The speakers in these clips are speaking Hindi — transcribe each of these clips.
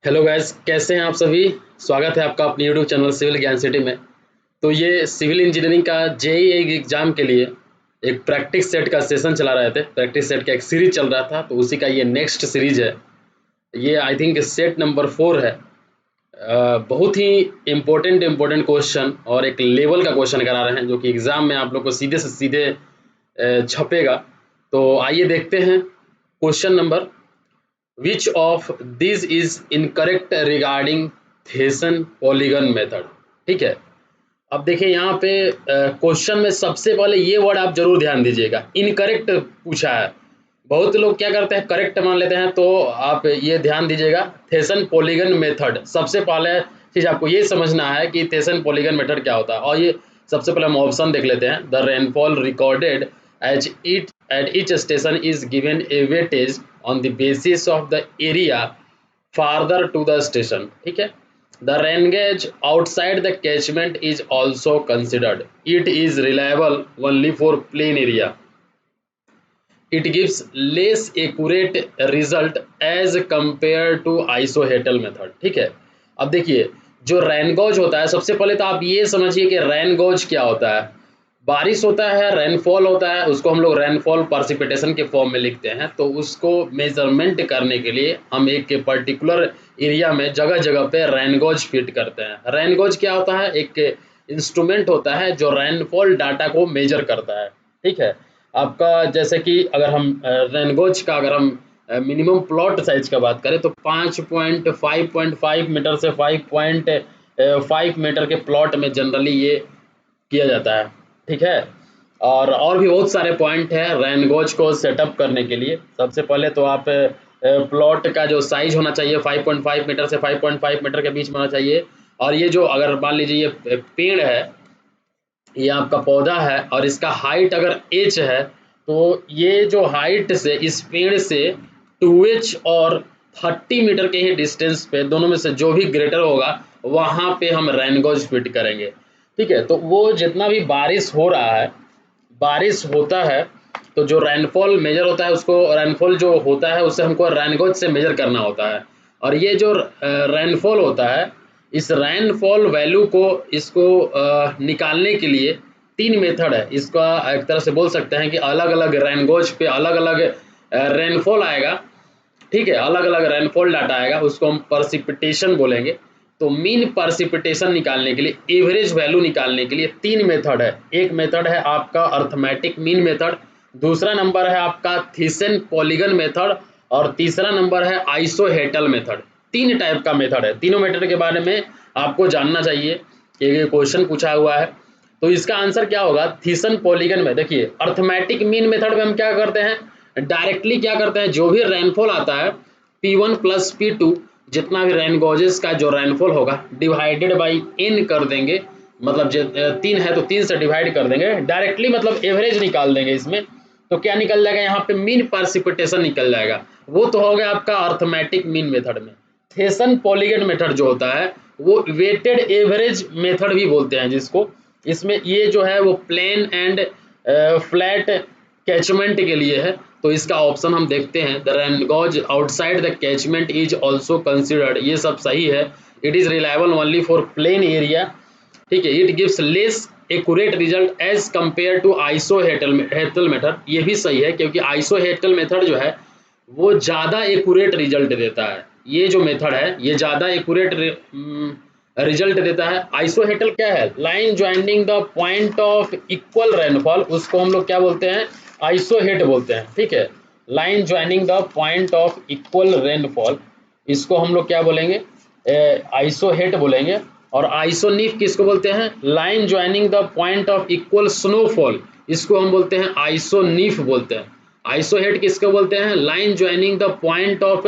हेलो गाइस, कैसे हैं आप सभी। स्वागत है आपका अपने यूट्यूब चैनल सिविल ज्ञान सिटी में। तो ये सिविल इंजीनियरिंग का जेईई एग्जाम के लिए एक प्रैक्टिस सेट का सेशन चला रहे थे। प्रैक्टिस सेट का एक सीरीज चल रहा था, तो उसी का ये नेक्स्ट सीरीज है। ये आई थिंक सेट नंबर 4 है। बहुत ही इम्पोर्टेंट क्वेश्चन और एक लेवल का क्वेश्चन करा रहे हैं, जो कि एग्ज़ाम में आप लोग को सीधे से सीधे छपेगा। तो आइए देखते हैं question number. Which of these is incorrect regarding Thiessen polygon method? ठीक है। अब देखिए यहाँ पे क्वेश्चन में सबसे पहले ये वर्ड आप जरूर ध्यान दीजिएगा, इनकरेक्ट पूछा है। बहुत लोग क्या करते हैं, करेक्ट मान लेते हैं, तो आप ये ध्यान दीजिएगा थेसन पॉलीगन मेथड। सबसे पहले चीज आपको ये समझना है कि थेसन पॉलीगन मेथड क्या होता है। और ये सबसे पहले हम ऑप्शन देख लेते हैं। The rainfall recorded as it at each station is given a weightage on the basis of the area farther to the station. ठीक है। The rain gauge outside the catchment is also considered. It is reliable only for plain area. It gives less accurate result as compared to isohetal method. ठीक है। अब देखिए, जो रेन गॉज होता है, सबसे पहले तो आप ये समझिए कि रेन गॉज क्या होता है। बारिश होता है, रेनफॉल होता है, उसको हम लोग रेनफॉल पार्सिपिटेशन के फॉर्म में लिखते हैं। तो उसको मेजरमेंट करने के लिए हम एक पर्टिकुलर एरिया में जगह जगह पे रेनगॉज फिट करते हैं। रेनगॉज क्या होता है, एक इंस्ट्रूमेंट होता है जो रेनफॉल डाटा को मेजर करता है। ठीक है। आपका जैसे कि अगर हम रेनगॉज का अगर हम मिनिमम प्लॉट साइज का बात करें, तो 5.5 मीटर से 5.5 मीटर के प्लॉट में जनरली ये किया जाता है। ठीक है। और भी बहुत सारे पॉइंट है रेनगॉज को सेटअप करने के लिए। सबसे पहले तो आप प्लॉट का जो साइज होना चाहिए 5.5 मीटर से 5.5 मीटर के बीच में होना चाहिए। और ये जो अगर मान लीजिए ये पेड़ है, ये आपका पौधा है, और इसका हाइट अगर h है, तो ये जो हाइट से इस पेड़ से 2h और 30 मीटर के ही डिस्टेंस पे, दोनों में से जो भी ग्रेटर होगा वहाँ पे हम रेनगॉज फिट करेंगे। ठीक है। तो वो जितना भी बारिश हो रहा है, बारिश होता है, तो जो रेनफॉल मेजर होता है, उसको रेनफॉल जो होता है उससे हमको रेनगॉज से मेजर करना होता है। और ये जो रेनफॉल होता है, इस रेनफॉल वैल्यू को इसको निकालने के लिए 3 मेथड है। इसका एक तरह से बोल सकते हैं कि अलग अलग रेनगॉज पे अलग अलग रेनफॉल आएगा। ठीक है। अलग अलग रेनफॉल डाटा आएगा, उसको हम परसिपिटेशन बोलेंगे। तो मीन परसिपिटेशन निकालने के लिए, एवरेज वैल्यू निकालने के लिए 3 मेथड है। एक मेथड है आपका अर्थमेटिक मीन मेथड, दूसरा नंबर है आपका थीसन पॉलीगन मेथड, और तीसरा नंबर है आइसोहेटल मेथड। 3 टाइप का मेथड है। तीनों मेथड के बारे में आपको जानना चाहिए कि ये क्वेश्चन पूछा हुआ है। तो इसका आंसर क्या होगा थीसन पॉलीगन में। देखिए, अर्थमेटिक मीन मेथड में हम क्या करते हैं, डायरेक्टली क्या करते हैं, जो भी रेनफॉल आता है P1 प्लस P2, जितना भी रेन गॉजेस का जो रेनफॉल होगा डिवाइडेड बाई n कर देंगे। मतलब 3 है तो 3 से डिवाइड कर देंगे डायरेक्टली, मतलब एवरेज निकाल देंगे इसमें। तो क्या निकल जाएगा यहाँ पे, मीन पार्सिपिटेशन निकल जाएगा। वो तो हो गया आपका अर्थमेटिक मीन मेथड में। थेसन पॉलीगन मेथड जो होता है वो वेटेड एवरेज मेथड भी बोलते हैं जिसको। इसमें ये जो है वो प्लेन एंड फ्लैट कैचमेंट के लिए है। तो इसका ऑप्शन हम देखते हैं, the rain gauge outside the catchment is also considered. ये सब सही है। It is reliable only for plain area. ठीक है। It gives less accurate result as compare to isohyetal method. ये भी सही है, क्योंकि आइसोहेटल मेथड जो है वो ज़्यादा एक्यूरेट रिजल्ट देता है। ये जो मेथड है ये ज़्यादा एक्यूरेट रिजल्ट देता है। आइसोहेटल क्या है, line joining the point of equal rainfall, उसको हम लोग क्या बोलते हैं, आइसोहेट बोलते हैं। ठीक है। Line joining the point of equal rainfall, इसको हम लोग क्या बोलेंगे, आइसोहेट बोलेंगे। और आइसोनिफ किसको बोलते हैं, line joining the point of equal snowfall, इसको हम बोलते हैं आइसोनिफ बोलते हैं। आइसोहेट किसको बोलते हैं, line joining the point of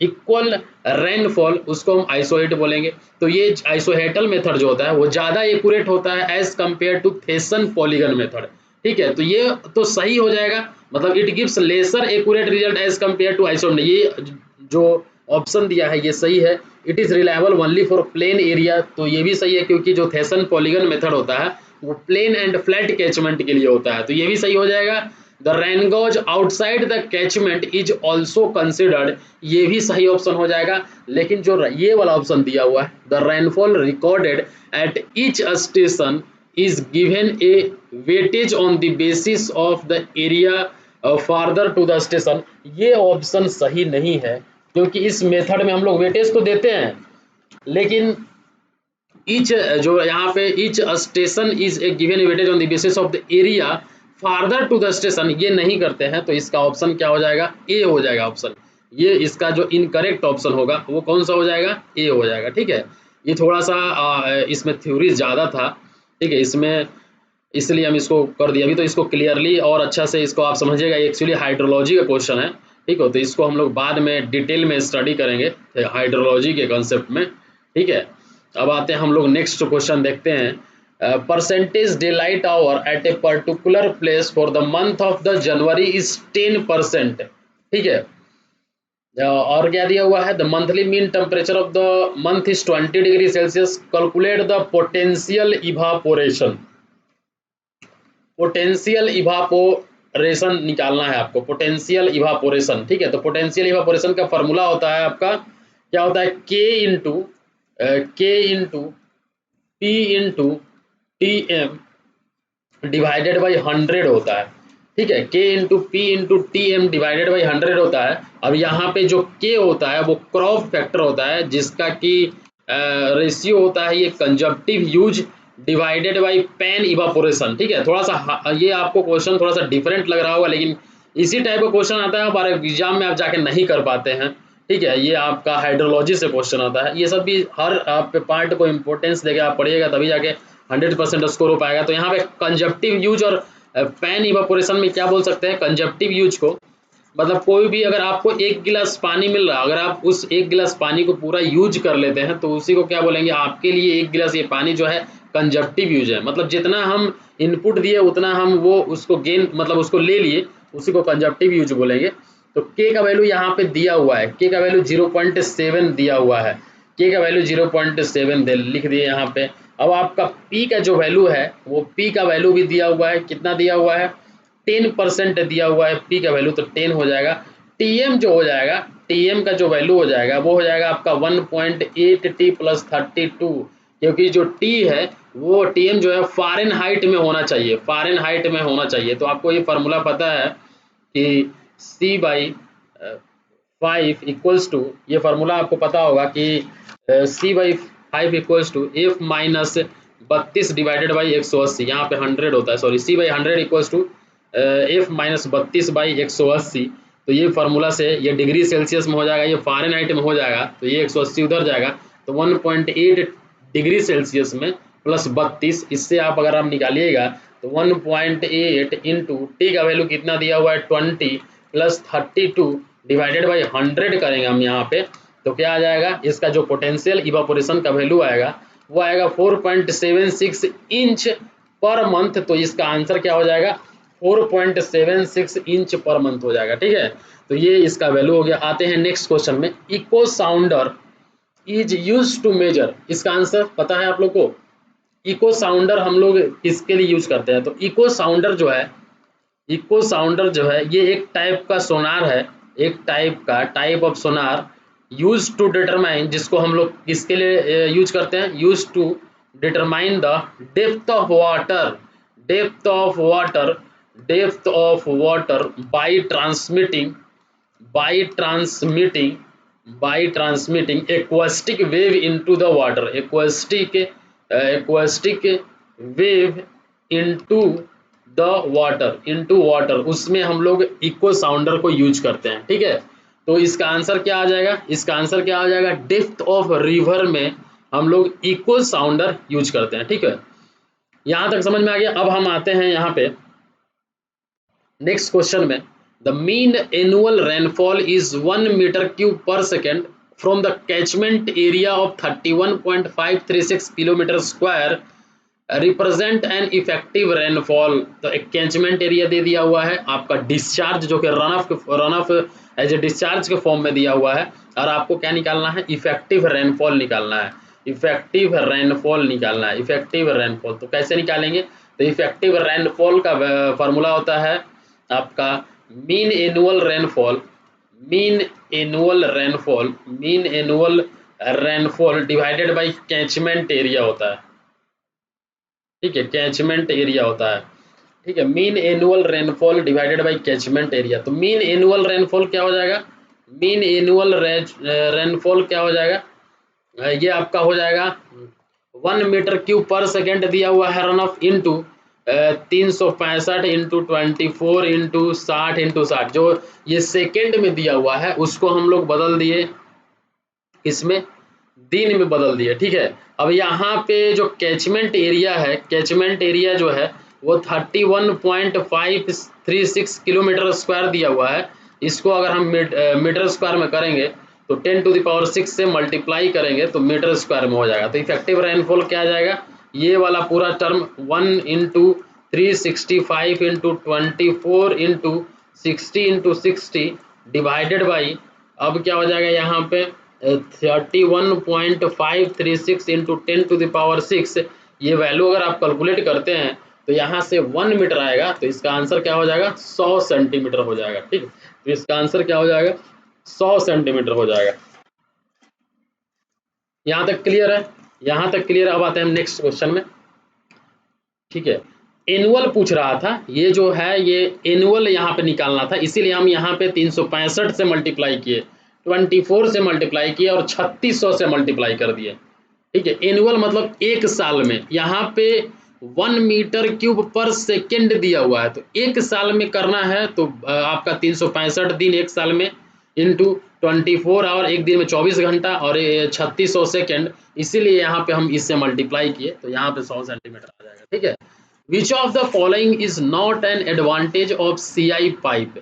equal rainfall, उसको हम आइसोहेट बोलेंगे। तो ये आइसोहेटल मेथड जो होता है वो ज़्यादा एक्यूरेट होता है as compare to Thiessen polygon method. ठीक है। तो ये तो सही हो जाएगा, मतलब it gives lesser accurate result as compare to isohyet. ये जो ऑप्शन दिया है ये सही है। It is reliable only for plain area, तो ये भी सही है, क्योंकि जो थेसन पॉलीगन मेथड होता है वो प्लेन एंड फ्लैट कैचमेंट के लिए होता है। तो ये भी सही हो जाएगा। The rain gauge outside the catchment is also considered, ये भी सही ऑप्शन हो जाएगा। लेकिन जो ये वाला ऑप्शन दिया हुआ है, the rainfall recorded at each station is given a weightage on the basis of the area farther to the station, ये ऑप्शन सही नहीं है, क्योंकि इस मेथड में हम लोग वेटेज तो देते हैं, लेकिन ईच जो यहाँ पे each station is a given weightage on the basis of the area farther to the station, ये नहीं करते हैं। तो इसका ऑप्शन क्या हो जाएगा, ए हो जाएगा ऑप्शन। ये इसका जो इनकरेक्ट ऑप्शन होगा वो कौन सा हो जाएगा, ए हो जाएगा। ठीक है, ये थोड़ा सा इसमें थ्योरी ज़्यादा था, ठीक है, इसमें इसलिए हम इसको कर दिया। अभी तो इसको क्लियरली और अच्छा से इसको आप समझिएगा, एक्चुअली हाइड्रोलॉजी का क्वेश्चन है, ठीक है, तो इसको हम लोग बाद में डिटेल में स्टडी करेंगे हाइड्रोलॉजी के कंसेप्ट में। ठीक है, अब आते हैं हम लोग नेक्स्ट क्वेश्चन देखते हैं। Percentage daylight hour at a particular place for the month of the January is 10%। ठीक है, और क्या दिया हुआ है, the monthly mean temperature of the month is 20 degree Celsius, calculate the potential evaporation. Potential evaporation निकालना है आपको, पोटेंशियल इवापोरेशन। ठीक है, तो पोटेंशियल इवापोरेशन का फॉर्मूला होता है आपका, क्या होता है, K into P into T M divided by 100 होता है। ठीक है, K into P into T M divided by 100 होता है। अब यहाँ पे जो के होता है वो क्रॉप फैक्टर होता है, जिसका कि रेशियो होता है ये consumptive use divided by pan evaporation. ठीक है, थोड़ा सा ये आपको क्वेश्चन थोड़ा सा डिफरेंट लग रहा होगा, लेकिन इसी टाइप का क्वेश्चन आता है हमारे एग्जाम में, आप जाके नहीं कर पाते हैं। ठीक है, ये आपका हाइड्रोलॉजी से क्वेश्चन आता है, ये सब भी हर आप पार्ट को इम्पोर्टेंस देके आप पढ़िएगा, तभी जाके 100% स्कोर हो पाएगा। तो यहाँ पे कंजप्टिव यूज और पैन इवापोरेशन में क्या बोल सकते हैं, कंजप्टिव यूज को मतलब कोई भी अगर आपको 1 गिलास पानी मिल रहा है, अगर आप उस 1 गिलास पानी को पूरा यूज कर लेते हैं तो उसी को क्या बोलेंगे, आपके लिए 1 गिलास ये पानी जो है कंजप्टिव यूज है, मतलब जितना हम इनपुट दिए उतना हम वो उसको गेन मतलब उसको ले लिए, उसी को कंजप्टिव यूज बोलेंगे। तो के का वैल्यू यहाँ पे दिया हुआ है, के का वैल्यू 0.7 दिया हुआ है, के का वैल्यू 0.7 दे लिख दिए यहाँ पे। अब आपका पी का जो वैल्यू है वो पी का वैल्यू भी दिया हुआ है, कितना दिया हुआ है, 10% दिया हुआ है पी का वैल्यू, तो 10 हो जाएगा। टीएम जो हो जाएगा, टीएम का जो वैल्यू हो जाएगा वो हो जाएगा आपका 1.8 टी प्लस 32, क्योंकि जो टी है वो टीएम जो है फॉरेन हाइट में होना चाहिए, फॉरेन हाइट में होना चाहिए। तो आपको ये फार्मूला पता है कि C/5 इक्वल्स टू, ये फार्मूला आपको पता होगा कि C/5 equals to F minus 32 divided by 180, यहाँ पे 100 होता है, sorry C/100 equals to F minus 32 by 180। तो ये फार्मूला से ये डिग्री सेल्सियस में हो जाएगा, ये फॉरेनहाइट में हो जाएगा, तो ये 180 उधर जाएगा, तो 1.8 डिग्री सेल्सियस में प्लस 32, इससे आप अगर आप निकालिएगा तो 1.8 इंटू टी का वैल्यू कितना दिया हुआ है 20 प्लस 32 डिवाइडेड बाई 100 करेंगे हम यहाँ पे, तो क्या आ जाएगा, इसका जो पोटेंशियल इवापोरेशन का वैल्यू आएगा वो आएगा 4.76 इंच पर मंथ। तो इसका आंसर क्या हो जाएगा, 4.76 इंच पर मंथ हो जाएगा। ठीक है, तो ये इसका वैल्यू हो गया। आते हैं नेक्स्ट क्वेश्चन में, echo sounder is use to measure, इसका आंसर पता है आप लोग को, इको साउंडर हम लोग किसके लिए यूज करते हैं, तो इको साउंडर जो है, इको साउंडर जो है ये एक टाइप का सोनार है, एक type of sonar use to determine, जिसको हम लोग किसके लिए यूज करते हैं, use to determine the depth of water, depth of water, depth of water by transmitting by transmitting acoustic wave into the water, acoustic wave into the water, उसमें हम लोग इको साउंडर को यूज करते हैं। ठीक है, तो इसका आंसर क्या आ जाएगा, इसका आंसर क्या आ जाएगा, डेप्थ ऑफ रिवर में हम लोग इको साउंडर यूज करते हैं। ठीक है, यहां तक समझ में आ गया। अब हम आते हैं यहाँ पे नेक्स्ट क्वेश्चन में, the mean annual rainfall is 1 metre cube per second from the catchment area of 31.536 kilometre square represent an effective rainfall. तो एक कैचमेंट एरिया दे दिया हुआ है, आपका डिस्चार्ज जो कि run off as a discharge के फॉर्म में दिया हुआ है, और आपको क्या निकालना है, इफेक्टिव रेनफॉल निकालना है, इफेक्टिव रेनफॉल निकालना है, इफेक्टिव रेनफॉल। तो कैसे निकालेंगे, तो इफेक्टिव रेनफॉल का फार्मूला होता है आपका mean annual rainfall, mean annual rainfall divided by catchment area होता है। ठीक है, कैचमेंट एरिया होता है। ठीक है, mean annual rainfall divided by catchment area. तो मीन एनुअल रेनफॉल क्या हो जाएगा, मीन एनुअल रेनफॉल क्या हो जाएगा, ये आपका हो जाएगा 1 मीटर क्यूब पर सेकेंड दिया हुआ है run of into 365 into 24 into 60 जो ये सेकेंड में दिया हुआ है उसको हम लोग बदल दिए इसमें दिन में बदल दिए। ठीक है, अब यहाँ पे जो कैचमेंट एरिया है, कैचमेंट एरिया जो है वो 31.536 किलोमीटर स्क्वायर दिया हुआ है। इसको अगर हम मीटर स्क्वायर में करेंगे तो 10⁶ से मल्टीप्लाई करेंगे तो मीटर स्क्वायर में हो जाएगा। तो इफेक्टिव रेनफॉल क्या आ जाएगा, ये वाला पूरा term 1 into 365 into 24 into 60 divided by, अब क्या हो जाएगा यहाँ पे 31.536 इंटू 10⁶। ये वैल्यू अगर आप कैलकुलेट करते हैं तो यहाँ से 1 मीटर आएगा, तो इसका आंसर क्या हो जाएगा 100 सेंटीमीटर हो जाएगा। ठीक, तो इसका आंसर क्या हो जाएगा 100 सेंटीमीटर हो जाएगा। यहाँ तक क्लियर है, यहाँ तक क्लियर। अब आते हैं नेक्स्ट क्वेश्चन में। ठीक है, एनुअल पूछ रहा था, ये जो है ये एनुअल यहाँ पे निकालना था, इसीलिए हम यहाँ पे 365 से मल्टीप्लाई किए, 24 से मल्टीप्लाई किए और 3600 से मल्टीप्लाई कर दिए। ठीक है, एनुअल मतलब एक साल में, यहाँ पे 1 मीटर क्यूब पर सेकेंड दिया हुआ है, तो एक साल में करना है तो आपका 365 दिन एक साल में इंटू 24 आवर, एक दिन में 24 घंटा और 3600 सेकेंड, इसीलिए यहाँ पे हम इससे मल्टीप्लाई किए तो यहाँ पे 100 सेंटीमीटर आ जाएगा। ठीक है, विच of the following is not an advantage of CI pipe.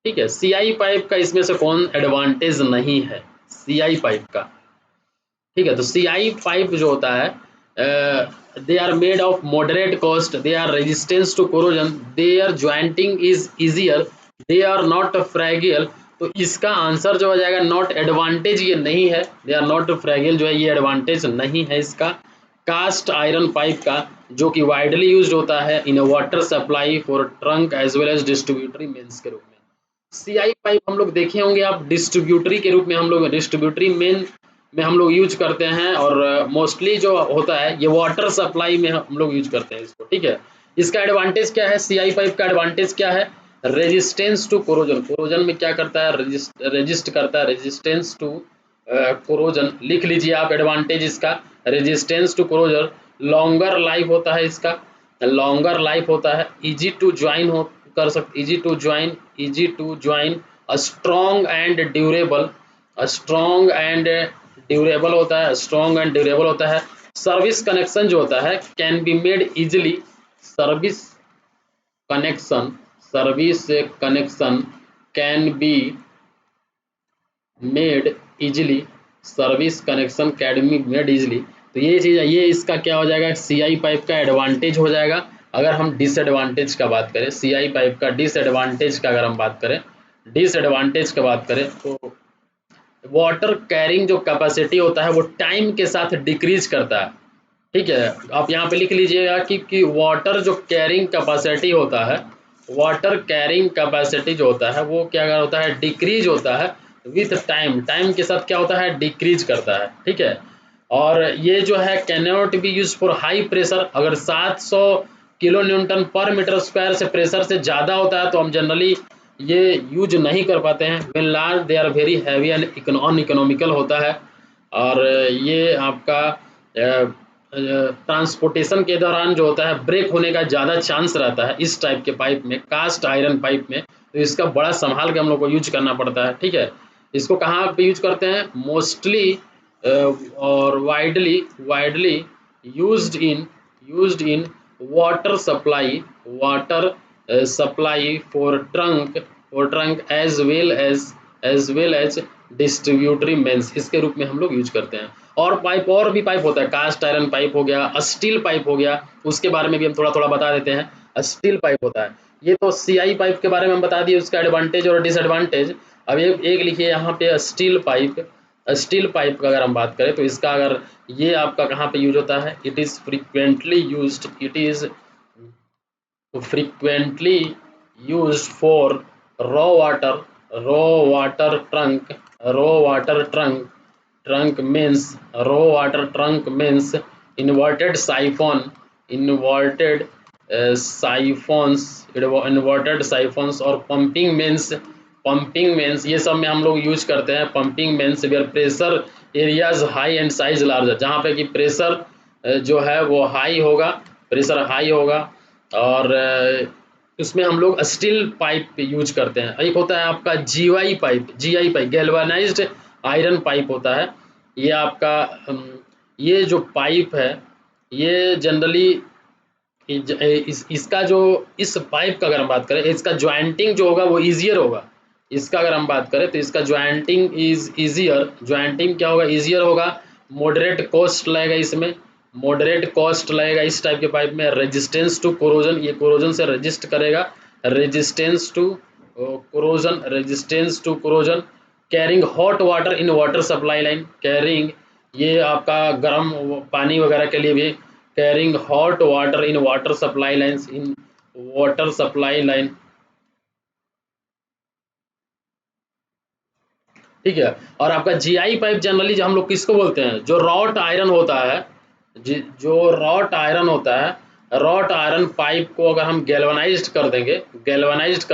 ठीक है, सीआई पाइप का इसमें से कौन एडवांटेज नहीं है सीआई पाइप का। ठीक है, तो सीआई पाइप जो होता है they are made of moderate cost, they are resistance to corrosion, their jointing is easier, they are not fragile. तो इसका आंसर जो हो जाएगा नॉट एडवांटेज, ये नहीं है, दे आर नॉट फ्रैगिल जो है ये एडवांटेज नहीं है इसका। कास्ट आयरन पाइप का जो कि वाइडली यूज होता है in water supply for trunk as well as distributary mains के रूप में। सीआई पाइप हम लोग देखे होंगे आप डिस्ट्रीब्यूटरी के रूप में, हम लोग डिस्ट्रीब्यूटरी मेन में हम लोग यूज करते हैं, और मोस्टली जो होता है ये वाटर सप्लाई में हम लोग यूज करते हैं इसको। ठीक है, इसका एडवांटेज क्या है, सीआई पाइप का एडवांटेज क्या है, रेजिस्टेंस टू कोरोजन, कोरोजन में क्या करता है रेजिस्ट करता है, रेजिस्टेंस टू कोरोजन, लिख लीजिए आप एडवांटेज इसका, resistance to corrosion, longer life होता है इसका, लॉन्गर लाइफ होता है, इजी टू ज्वाइन हो कर सकते, easy to join, strong and durable, strong and durable होता है, स्ट्रॉन्ग एंड ड्यूरेबल होता है। सर्विस कनेक्शन जो होता है can be made easily, service connection, service connection can be made easily, service connection can be made easily. तो ये चीज़ है, ये इसका क्या हो जाएगा सीआई पाइप का एडवांटेज हो जाएगा। अगर हम डिसएडवांटेज का बात करें, सीआई पाइप का डिसएडवांटेज का अगर हम बात करें, डिसएडवांटेज का बात करें तो वाटर कैरिंग जो कैपेसिटी होता है वो टाइम के साथ डिक्रीज करता है। ठीक है, आप यहाँ पे लिख लीजिएगा कि वाटर जो कैरिंग कैपेसिटी होता है, वाटर कैरिंग कैपेसिटी जो होता है वो क्या होता है डिक्रीज होता है विथ टाइम, टाइम के साथ क्या होता है डिक्रीज करता है। ठीक है, और ये जो है can not be use for high pressure, अगर 700 किलो न्यूटन पर मीटर स्क्वायर से प्रेशर से ज़्यादा होता है तो हम जनरली ये यूज नहीं कर पाते हैं। When large they are very heavy and uneconomical होता है, और ये आपका ट्रांसपोर्टेशन के दौरान जो होता है ब्रेक होने का ज़्यादा चांस रहता है इस टाइप के पाइप में, कास्ट आयरन पाइप में, तो इसका बड़ा संभाल के हम लोग को यूज करना पड़ता है। ठीक है, इसको कहाँ पे यूज करते हैं मोस्टली और widely used in water supply for trunk as well as distributary mains, इसके रूप में हम लोग यूज करते हैं। और भी पाइप होता है, कास्ट आयरन पाइप हो गया, स्टील पाइप हो गया, उसके बारे में भी हम थोड़ा थोड़ा बता देते हैं। स्टील पाइप होता है, ये तो सीआई पाइप के बारे में हम बता दिए उसका एडवांटेज और डिसएडवांटेज। अब एक लिखिए यहाँ पे स्टील पाइप, स्टील पाइप का अगर हम बात करें तो इसका अगर ये आपका कहाँ पे यूज होता है, it is frequently used for raw water trunk. Raw water trunk means inverted siphon, inverted siphons और pumping means ये सब में हम लोग यूज करते हैं। pumping means where pressure areas high and size large, जहाँ पे कि प्रेशर जो है वो हाई होगा, प्रेशर हाई होगा और उसमें हम लोग स्टील पाइप यूज करते हैं। एक होता है आपका GI pipe galvanised iron pipe होता है। ये आपका ये जो पाइप है ये जनरली इसका जो इस पाइप का अगर हम बात करें, इसका ज्वाइंटिंग जो होगा वो ईजियर होगा। इसका अगर हम बात करें तो इसका ज्वाइंटिंग इज ईजियर। ज्वाइंटिंग क्या होगा? ईजियर होगा। मॉडरेट कॉस्ट लगेगा इसमें, मॉडरेट कॉस्ट लगेगा इस टाइप के पाइप में। रेजिस्टेंस टू कोरोजन, ये कोरोजन से रजिस्ट करेगा। Resistance to corrosion. Carrying hot water in water supply line, carrying ये आपका गर्म पानी वगैरह के लिए भी, carrying hot water in water supply lines, in water supply line, ठीक है। और आपका जीआई पाइप जनरली जो हम लोग किसको बोलते हैं? जो रॉट आयरन होता है, जो रॉट आयरन होता है, रॉट आयरन पाइप को अगर हम गैल्वेनाइज्ड कर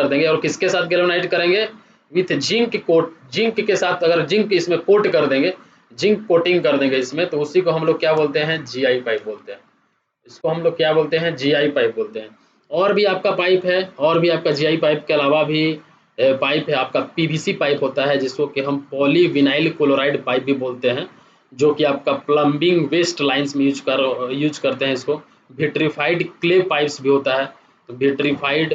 देंगे और किसके साथ गैल्वेनाइज करेंगे? विथ जिंक कोट, जिंक के साथ अगर जिंक इसमें कोट कर देंगे, जिंक कोटिंग कर देंगे इसमें, तो उसी को हम लोग क्या बोलते हैं? जीआई पाइप बोलते हैं। इसको हम लोग क्या बोलते हैं? जीआई पाइप बोलते हैं। और भी आपका पाइप है, और भी आपका जीआई पाइप के अलावा भी पाइप है। आपका पीवीसी पाइप होता है जिसको कि हम पॉलीविनाइल क्लोराइड पाइप भी बोलते हैं, जो कि आपका प्लम्बिंग वेस्ट लाइंस में यूज करते हैं इसको। विट्रीफाइड क्ले पाइप्स भी होता है, तो विट्रीफाइड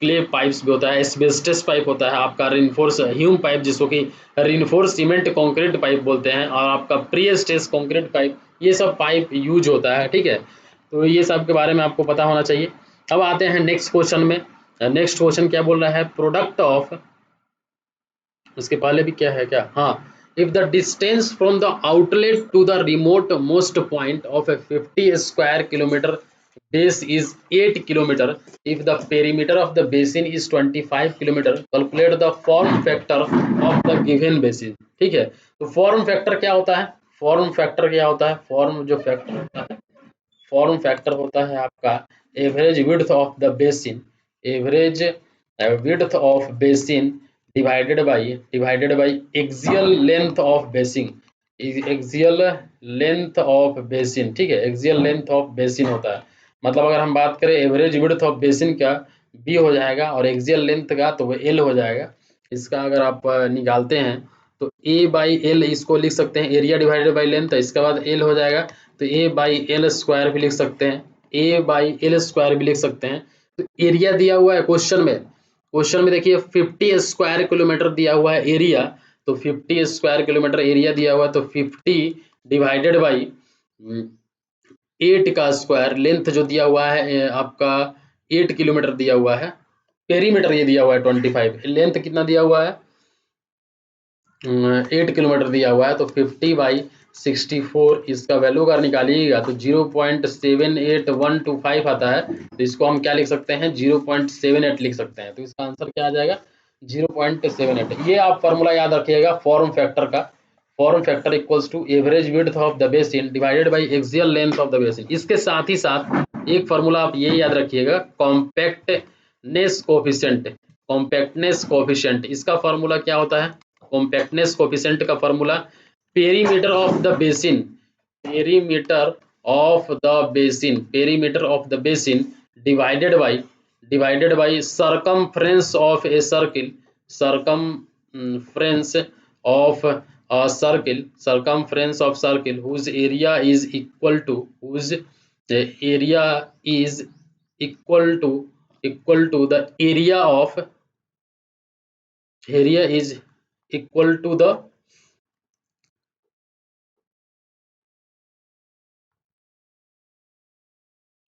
क्ले पाइप्स भी होता है। एस्बेस्टस पाइप होता है आपका। रिनफोर्स ह्यूम पाइप जिसको कि रिनफोर्स सीमेंट कंक्रीट पाइप बोलते हैं, और आपका प्री स्टेज कंक्रीट पाइप, ये सब पाइप यूज होता है, ठीक है। तो ये सब के बारे में आपको पता होना चाहिए। अब आते हैं नेक्स्ट क्वेश्चन में। नेक्स्ट क्वेश्चन क्या बोल रहा है? प्रोडक्ट ऑफ, उसके पहले भी क्या है क्या, हाँ, if the distance from the outlet to the remote most point of a 50 square kilometre base is 8 kilometer, if the perimeter of the basin is 25 kilometer, calculate the form factor of the given basin, ठीक है। तो फॉर्म फैक्टर क्या होता है? फॉर्म फैक्टर क्या होता है? फॉर्म जो फैक्टर होता है, फॉर्म फैक्टर होता है आपका average width of the basin, average width of basin divided by axial length of basin, axial length of basin, ठीक है। एक्सियल लेंथ ऑफ बेसिन होता है, मतलब अगर हम बात करें एवरेज विड्थ ऑफ बेसिन का बी हो जाएगा और एक्सियल लेंथ का तो वो एल हो जाएगा। इसका अगर आप निकालते हैं तो ए बाई एल इसको लिख सकते हैं, एरिया डिवाइडेड बाई लेंथ, इसके बाद एल हो जाएगा। तो ए बाई एल स्क्वायर भी लिख सकते हैं, ए बाई एल स्क्वायर भी लिख सकते हैं। तो एरिया दिया हुआ है क्वेश्चन में, क्वेश्चन में देखिए 50 स्क्वायर किलोमीटर दिया हुआ है एरिया, तो 50 स्क्वायर किलोमीटर एरिया दिया हुआ है, तो 50 डिवाइडेड बाई 8 का स्क्वायर, लेंथ जो दिया हुआ है आपका 8 किलोमीटर दिया हुआ है, पेरीमीटर ये दिया हुआ है 25, लेंथ कितना दिया हुआ है? 8 किलोमीटर दिया हुआ है, तो 50 बाई 64 इसका वैल्यू अगर निकालिएगा तो 0.78125 आता है। तो इसको हम क्या लिख सकते हैं? 0.78 लिख सकते हैं। तो इसका आंसर क्या आ जाएगा? 0.78। ये आप फॉर्मूला याद रखिएगा फॉर्म फैक्टर का। Form factor equals to average width of the basin divided by axial length of the basin. इसके साथ ही साथ एक फॉर्मूला आप ये याद रखिएगा, कॉम्पैक्टनेस कोफिशिएंट। कॉम्पैक्टनेस कोफिशिएंट इसका फॉर्मूला क्या होता है? कॉम्पैक्टनेस कोफिशिएंट का formula perimeter of the basin, perimeter of the basin, perimeter of the basin divided by circumference of a circle, circumference of a circle, circumference of circle whose area is equal to, whose area is equal to the area of, area is equal to the,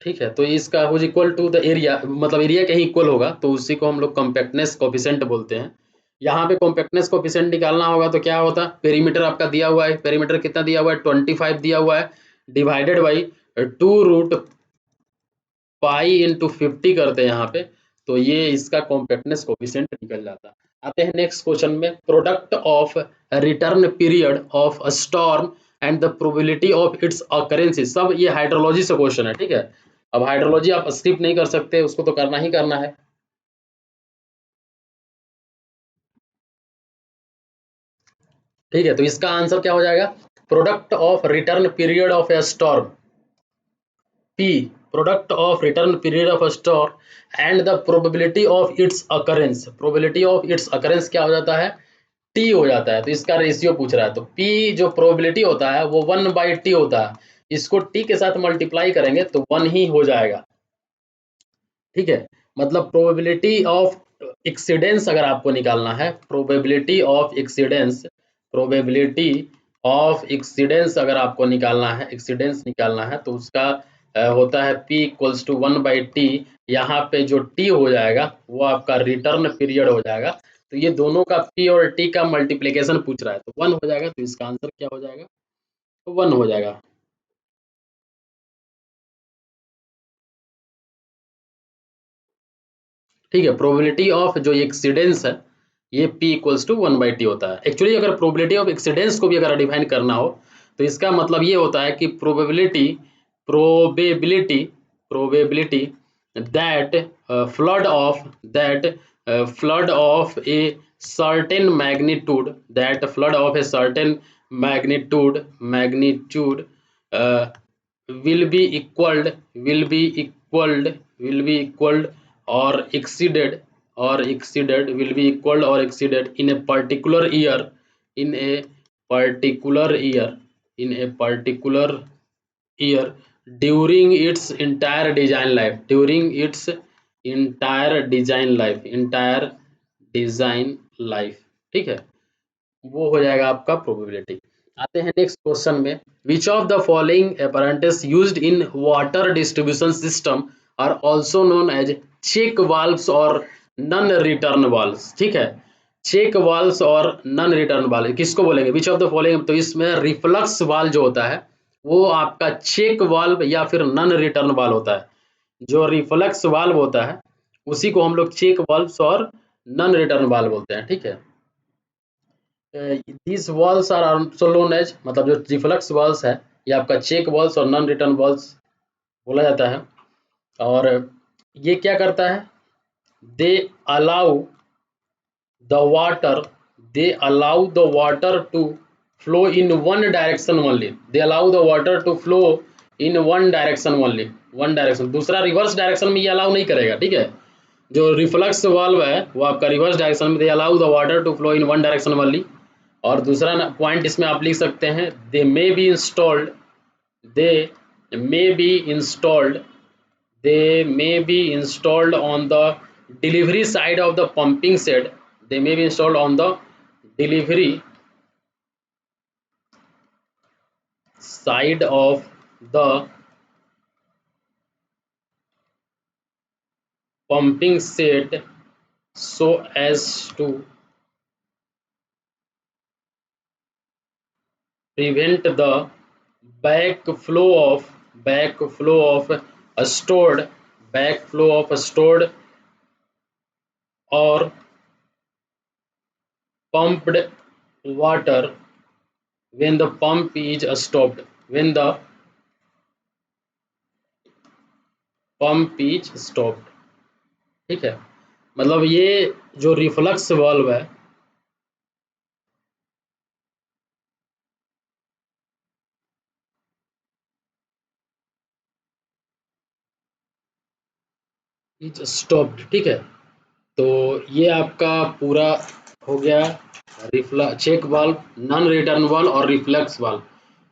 ठीक है। तो इसका whose equal to the area, मतलब एरिया के ही इक्वल होगा, तो उसी को हम लोग कॉम्पैक्टनेस कोफिशिएंट बोलते हैं। यहाँ पे कॉम्पैक्टनेस कोफिशिएंट निकालना होगा तो क्या होता? पेरीमीटर आपका दिया हुआ है, पेरीमीटर कितना दिया हुआ है? 25 दिया हुआ है, divided by 2 root pi into 50 करते हैं यहाँ पे, तो ये इसका कॉम्पैक्टनेस कोफिशिएंट निकल जाता है। आते हैं नेक्स्ट क्वेश्चन में, product of return period of a storm and the probability of its occurrence. सब ये हाइड्रोलॉजी से क्वेश्चन है, ठीक है। अब हाइड्रोलॉजी आप स्किप नहीं कर सकते, उसको तो करना ही करना है। ठीक है, तो इसका आंसर क्या हो जाएगा, product of return period of A storm, P, product of return period of a storm and the probability of its occurrence. Probability of its occurrence क्या हो जाता है, टी हो जाता है। तो इसका रेशियो पूछ रहा है, तो P जो प्रोबेबिलिटी होता है वो 1/T होता है, इसको T के साथ मल्टीप्लाई करेंगे तो 1 ही हो जाएगा। ठीक है, मतलब प्रोबेबिलिटी ऑफ एक्सीडेंस अगर आपको निकालना है, प्रोबेबिलिटी ऑफ एक्सीडेंस, प्रोबेबिलिटी ऑफ एक्सीडेंस अगर आपको निकालना है, एक्सीडेंस निकालना है तो उसका होता है P इक्वल्स टू 1/T। यहाँ पे जो T हो जाएगा वो आपका रिटर्न पीरियड हो जाएगा। तो ये दोनों का P और T का मल्टीप्लिकेशन पूछ रहा है, तो 1 हो जाएगा। तो इसका आंसर क्या हो जाएगा, तो 1 हो जाएगा। ठीक है, प्रोबेबिलिटी ऑफ जो एक्सीडेंस है ये P इक्वल्स टू 1/T होता है। एक्चुअली अगर प्रोबेबिलिटी ऑफ एक्सीडेंस को भी अगर डिफाइन करना हो तो इसका मतलब ये होता है कि probability probability probability that flood of a certain magnitude, that flood of a certain magnitude will be equaled will be equaled will be equaled or exceeded will be equaled or exceeded in a particular year, in a particular year in a particular year during its entire design life, during its entire design life। ठीक है, वो हो जाएगा आपका प्रोबेबिलिटी। आते हैं नेक्स्ट क्वेश्चन में, which of the following apparatus used in water distribution system are also known as check valves और नन रिटर्न वाल्व्स। ठीक है, चेक वाल्व्स और नन रिटर्न वाल्व किसको बोलेंगे, विच ऑफ द फॉलोइंग, तो इसमें रिफ्लक्स वाल्व जो होता है वो आपका चेक वाल्व या फिर नन रिटर्न वाल्व होता है। जो रिफ्लक्स वाल्व होता है उसी को हम लोग चेक वाल्व्स और नन रिटर्न वाल्व बोलते हैं। ठीक है, this valves are also known as, मतलब जो रिफ्लक्स वॉल्स है ये आपका चेक वॉल्स और नॉन रिटर्न वॉल्स बोला जाता है। और ये क्या करता है, they allow the water they allow the water to flow in one direction only, they allow the water to flow in one direction only, one direction, दूसरा रिवर्स डायरेक्शन में ये अलाउ नहीं करेगा। ठीक है, जो रिफ्लक्स वाल्व है वो आपका रिवर्स डायरेक्शन में, they allow the water to flow in one direction only. और दूसरा पॉइंट इसमें आप लिख सकते हैं, they may be installed they may be installed they may be installed on the delivery side of the pumping set, they may be installed on the delivery side of the pumping set so as to prevent the backflow of a stored or pumped water when the pump is stopped, when the pump is stopped। ठीक है, मतलब ये जो रिफ्लक्स वाल्व है इज स्टॉप्ड। ठीक है, तो ये आपका पूरा हो गया check valve, non return valve और रिफ्लेक्स वाल्व।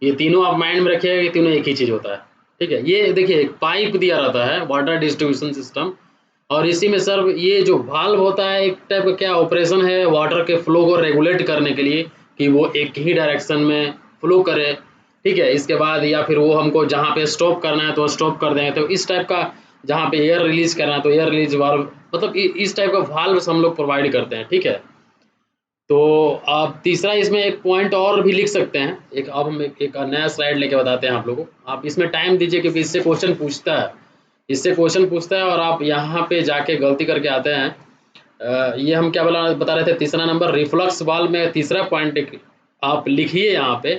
ये तीनों आप माइंड में रखिएगा, ये तीनों एक ही चीज होता है। ठीक है, ये देखिए एक पाइप दिया रहता है वाटर डिस्ट्रीब्यूशन सिस्टम, और इसी में सर ये जो वाल्व होता है एक टाइप का क्या ऑपरेशन है, वाटर के फ्लो को रेगुलेट करने के लिए कि वो एक ही डायरेक्शन में फ्लो करे। ठीक है, इसके बाद या फिर वो हमको जहाँ पे स्टॉप करना है तो स्टॉप कर देंगे, तो इस टाइप का जहाँ पे एयर रिलीज करना है तो एयर रिलीज वाल्व, मतलब इस टाइप का वाल्व हम लोग प्रोवाइड करते हैं। ठीक है, तो आप तीसरा इसमें एक पॉइंट और भी लिख सकते हैं, अब हम एक नया स्लाइड लेके बताते हैं आप लोगों को। आप इसमें टाइम दीजिए क्योंकि इससे क्वेश्चन पूछता है। इससे क्वेश्चन पूछता है और आप यहाँ पे जाके गलती करके आते हैं। ये हम क्या बता रहे थे, तीसरा नंबर रिफ्लक्स वाल्व में तीसरा पॉइंट आप लिखिए यहाँ पे,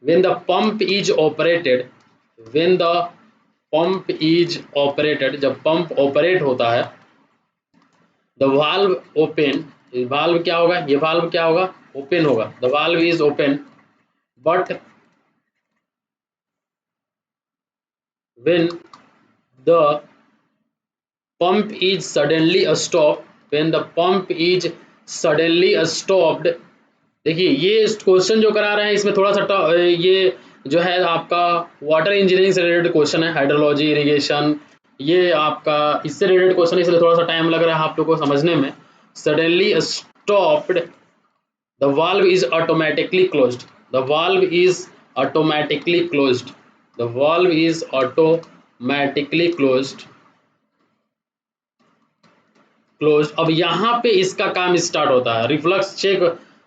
when the pump is operated, when the pump is operated, जब पंप ऑपरेट होता है, द वाल्व ओपन, वाल्व क्या होगा, ये वाल्व क्या होगा, ओपन होगा, the valve is open, but when the pump is suddenly stopped, when the pump is suddenly stopped। देखिए ये क्वेश्चन जो करा रहे हैं इसमें थोड़ा सा ये जो है आपका वाटर इंजीनियरिंग से रिलेटेड क्वेश्चन है, हाइड्रोलॉजी, इरिगेशन, ये आपका इससे रिलेटेड क्वेश्चन है, इसलिए थोड़ा सा टाइम लग रहा है आप लोग को समझने में। Suddenly stopped, the valve is automatically closed, the valve is automatically closed, the valve is automatically closed, close. अब यहाँ पे इसका काम स्टार्ट होता है, रिफ्लक्स चेक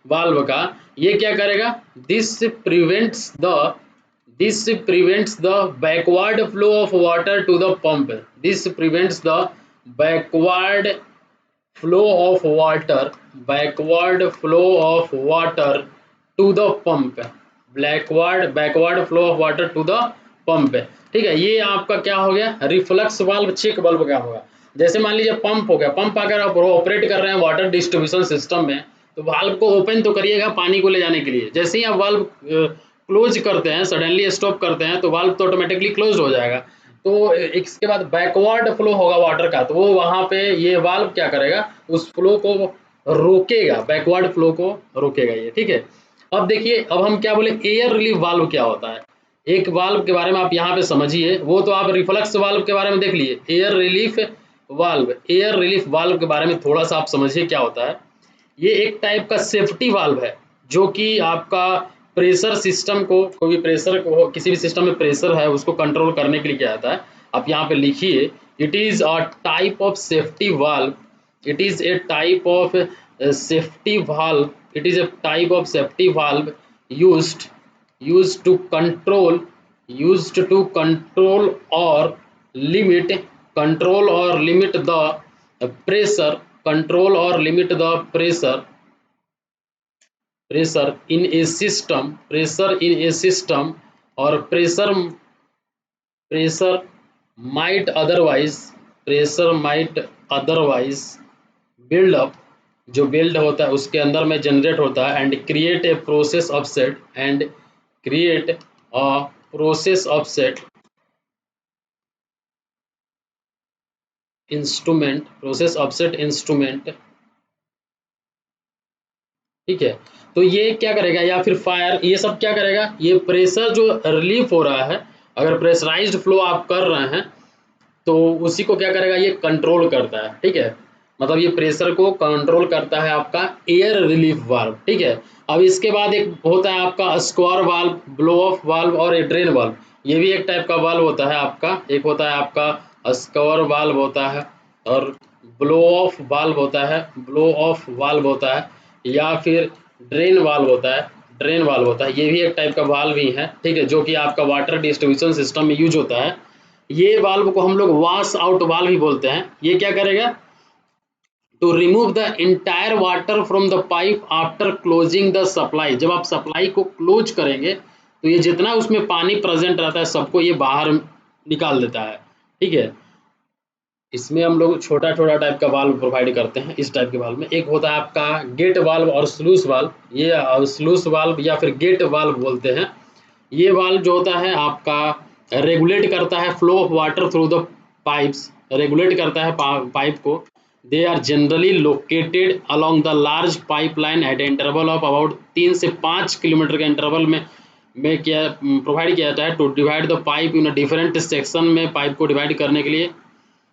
वाल्व का। ये क्या करेगा, this prevents the backward flow of water to the pump, this prevents the backward flow of water, backward flow of water to the pump, backward flow of water to the pump. ठीक है, ये आपका क्या हो गया, रिफ्लक्स वाल्व चेक वाल्व क्या होगा। जैसे मान लीजिए पंप हो गया, पंप अगर आप ऑपरेट कर रहे हैं वाटर डिस्ट्रीब्यूशन सिस्टम में, तो वाल्व को ओपन तो करिएगा पानी को ले जाने के लिए। जैसे ही आप वाल्व क्लोज करते हैं, सडनली स्टॉप करते हैं, तो वाल्व तो ऑटोमेटिकली क्लोज हो जाएगा। तो इसके बाद बैकवर्ड फ्लो होगा वाटर का, तो वो वहाँ पे ये वाल्व क्या करेगा, उस फ्लो को रोकेगा, बैकवर्ड फ्लो को रोकेगा ये। ठीक है, अब देखिए, अब हम क्या बोले, एयर रिलीफ वाल्व क्या होता है। एक वाल्व के बारे में आप यहाँ पे समझिए, वो तो आप रिफ्लक्स वाल्व के बारे में देख लिए, air relief valve, air relief valve के बारे में थोड़ा सा आप समझिए क्या होता है। ये एक टाइप का सेफ्टी वाल्व है, जो कि आपका प्रेशर सिस्टम को, कोई प्रेशर को, किसी भी सिस्टम में प्रेशर है उसको कंट्रोल करने के लिए क्या आता है, आप यहाँ पे लिखिए, it is a type of safety valve, it is a type of safety valve, it is a type of safety valve used to control or limit the pressure, control or limit the pressure in a system, or pressure might otherwise build up, जो बिल्ड होता है उसके अंदर में जनरेट होता है, and create a process offset instrument. ठीक है, तो ये क्या करेगा, या फिर फायर, ये सब क्या करेगा, ये प्रेशर जो रिलीफ हो रहा है, अगर प्रेशराइज्ड फ्लो आप कर रहे हैं तो उसी को क्या करेगा, ये कंट्रोल करता है। ठीक है, मतलब ये प्रेशर को कंट्रोल करता है आपका एयर रिलीफ वाल्व। ठीक है, अब इसके बाद एक होता है आपका square valve, blow of valve और ड्रेन वाल्व। ये भी एक टाइप का वाल्व होता है आपका, एक होता है आपका स्क्वायर वाल्व होता है, और ब्लो ऑफ वाल्व होता है, या फिर ड्रेन वाल्व होता है, ये भी एक टाइप का वाल्व ही है। ठीक है, जो कि आपका वाटर डिस्ट्रीब्यूशन सिस्टम में यूज होता है। ये वाल्व को हम लोग वॉश आउट वाल्व भी बोलते हैं। ये क्या करेगा, to remove the entire water from the pipe after closing the supply. जब आप सप्लाई को क्लोज करेंगे तो ये जितना उसमें पानी प्रेजेंट रहता है सबको ये बाहर निकाल देता है। ठीक है, इसमें हम लोग छोटा छोटा टाइप का वाल्व प्रोवाइड करते हैं। इस टाइप के वाल्व में एक होता है आपका गेट वाल्व और स्लूस वाल्व, ये स्लूस वाल्व या फिर गेट वाल्व बोलते हैं। ये वाल्व जो होता है आपका रेगुलेट करता है flow of water through the pipes, regulate करता है पाइप को। They are generally located along the large pipeline at interval of about 3 से 5 किलोमीटर के इंटरवल में क्या प्रोवाइड किया जाता है, to divide the pipe in different section में, पाइप को डिवाइड करने के लिए।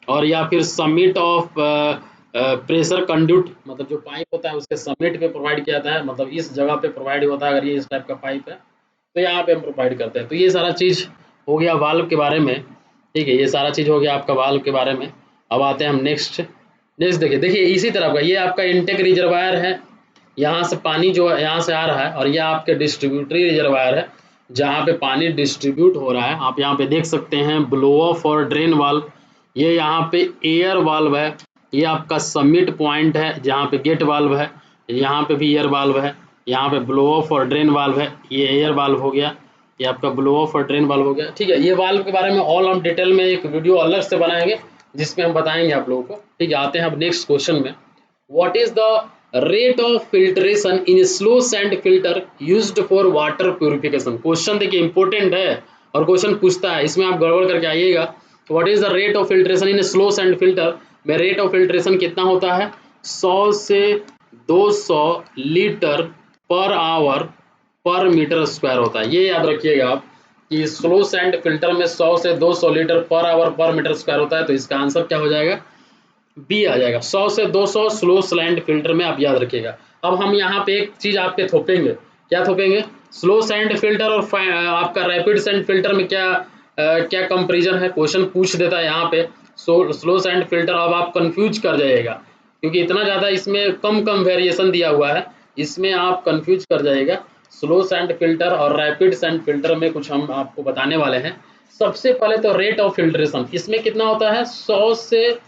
और या फिर समिट ऑफ प्रेशर कंड्यूट, मतलब जो पाइप होता है उसके समिट पे प्रोवाइड किया जाता है, मतलब इस जगह पे प्रोवाइड होता है। अगर ये इस टाइप का पाइप है तो यहाँ पे हम प्रोवाइड करते हैं। तो ये सारा चीज़ हो गया वाल्व के बारे में। ठीक है, ये सारा चीज़ हो गया आपका वाल्व के बारे में। अब आते हैं हम नेक्स्ट देखिए इसी तरह का ये आपका इनटेक रिजर्वायर है, यहाँ से पानी जो है यहाँ से आ रहा है, और ये आपके डिस्ट्रीब्यूटरी रिजर्वायर है जहाँ पे पानी डिस्ट्रीब्यूट हो रहा है। आप यहाँ पे देख सकते हैं ब्लो ऑफ और ड्रेन वाल्व, ये यहाँ पे एयर वाल्व है, ये आपका सबमिट पॉइंट है जहाँ पे गेट वाल्व है, यहाँ पे भी एयर वाल्व है, यहाँ पे ब्लो ऑफ और ड्रेन वाल्व है, ये एयर वाल्व हो गया, ये आपका ब्लो ऑफ और ड्रेन वाल्व हो गया। ठीक है, ये वाल्व के बारे में ऑल हम डिटेल में एक वीडियो अलग से बनाएंगे जिसमें हम बताएंगे आप लोगों को। ठीक है, आते हैं अब नेक्स्ट क्वेश्चन में। What is the rate of filtration in slow sand filter used for water purification. Question देखिए इंपॉर्टेंट है और क्वेश्चन पूछता है, इसमें आप गड़बड़ करके आइएगा। What is the rate of filtration in slow sand filter में रेट ऑफ फिल्ट्रेशन कितना होता है? 100 से 200 लीटर पर आवर पर मीटर स्क्वायर होता है। ये याद रखिएगा आप कि स्लो सैंड फिल्टर में 100 से 200 लीटर पर आवर पर मीटर स्क्वायर होता है। तो इसका आंसर क्या हो जाएगा? बी आ जाएगा। 100 से 200 स्लो सैंड फिल्टर में आप याद रखिएगा। अब हम यहाँ पे एक चीज आप पे थोपेंगे। क्या थोपेंगे? स्लो सैंड फिल्टर और आपका रैपिड सैंड फिल्टर में क्या कंपेरिजन है, क्वेश्चन पूछ देता है यहाँ पे। स्लो सैंड फिल्टर, अब आप कंफ्यूज कर जाइएगा क्योंकि इतना ज़्यादा इसमें कम कम वेरिएशन दिया हुआ है, इसमें आप कंफ्यूज कर जाइएगा। स्लो सैंड फिल्टर और रैपिड सैंड फिल्टर में कुछ हम आपको बताने वाले हैं। सबसे पहले तो रेट ऑफ फिल्ट्रेशन इसमें कितना होता है? 100 से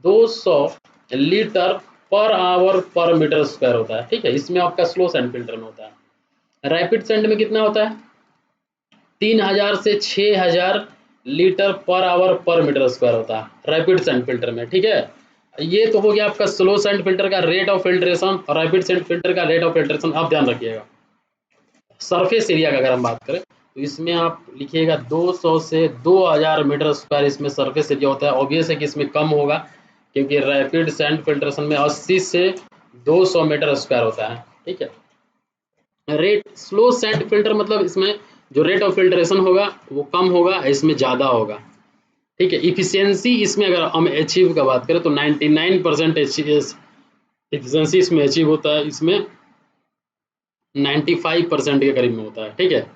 200 लीटर पर आवर पर मीटर स्क्वायर होता है। ठीक है, इसमें आपका स्लो सैंड फिल्टर में होता है। रैपिड सैंड में कितना होता है? 3000 से 6000 लीटर पर आवर पर मीटर स्क्वायर होता है रैपिड सैंड फिल्टर में। ठीक है, ये तो हो गया आपका स्लो सैंड फिल्टर का रेट ऑफ फिल्ट्रेशन और रैपिड सैंड फिल्टर का रेट ऑफ फिल्ट्रेशन। आप ध्यान रखिएगा। सरफेस एरिया का अगर हम बात करें तो इसमें आप लिखिएगा 200 से 2000 मीटर स्क्वायर इसमें सरफेस एरिया होता है। ऑब्वियस है कि इसमें कम होगा क्योंकि रैपिड सैंड फिल्ट्रेशन में 80 से 200 मीटर स्क्वायर होता है। ठीक है, रेट स्लो सैंड फिल्टर मतलब इसमें जो रेट ऑफ फिल्ट्रेशन होगा वो कम होगा, इसमें ज़्यादा होगा। ठीक है, इफिशियंसी इसमें अगर हम अचीव का बात करें तो 99% इफिशियंसी इसमें अचीव होता है, इसमें 95% के करीब में होता है। ठीक है,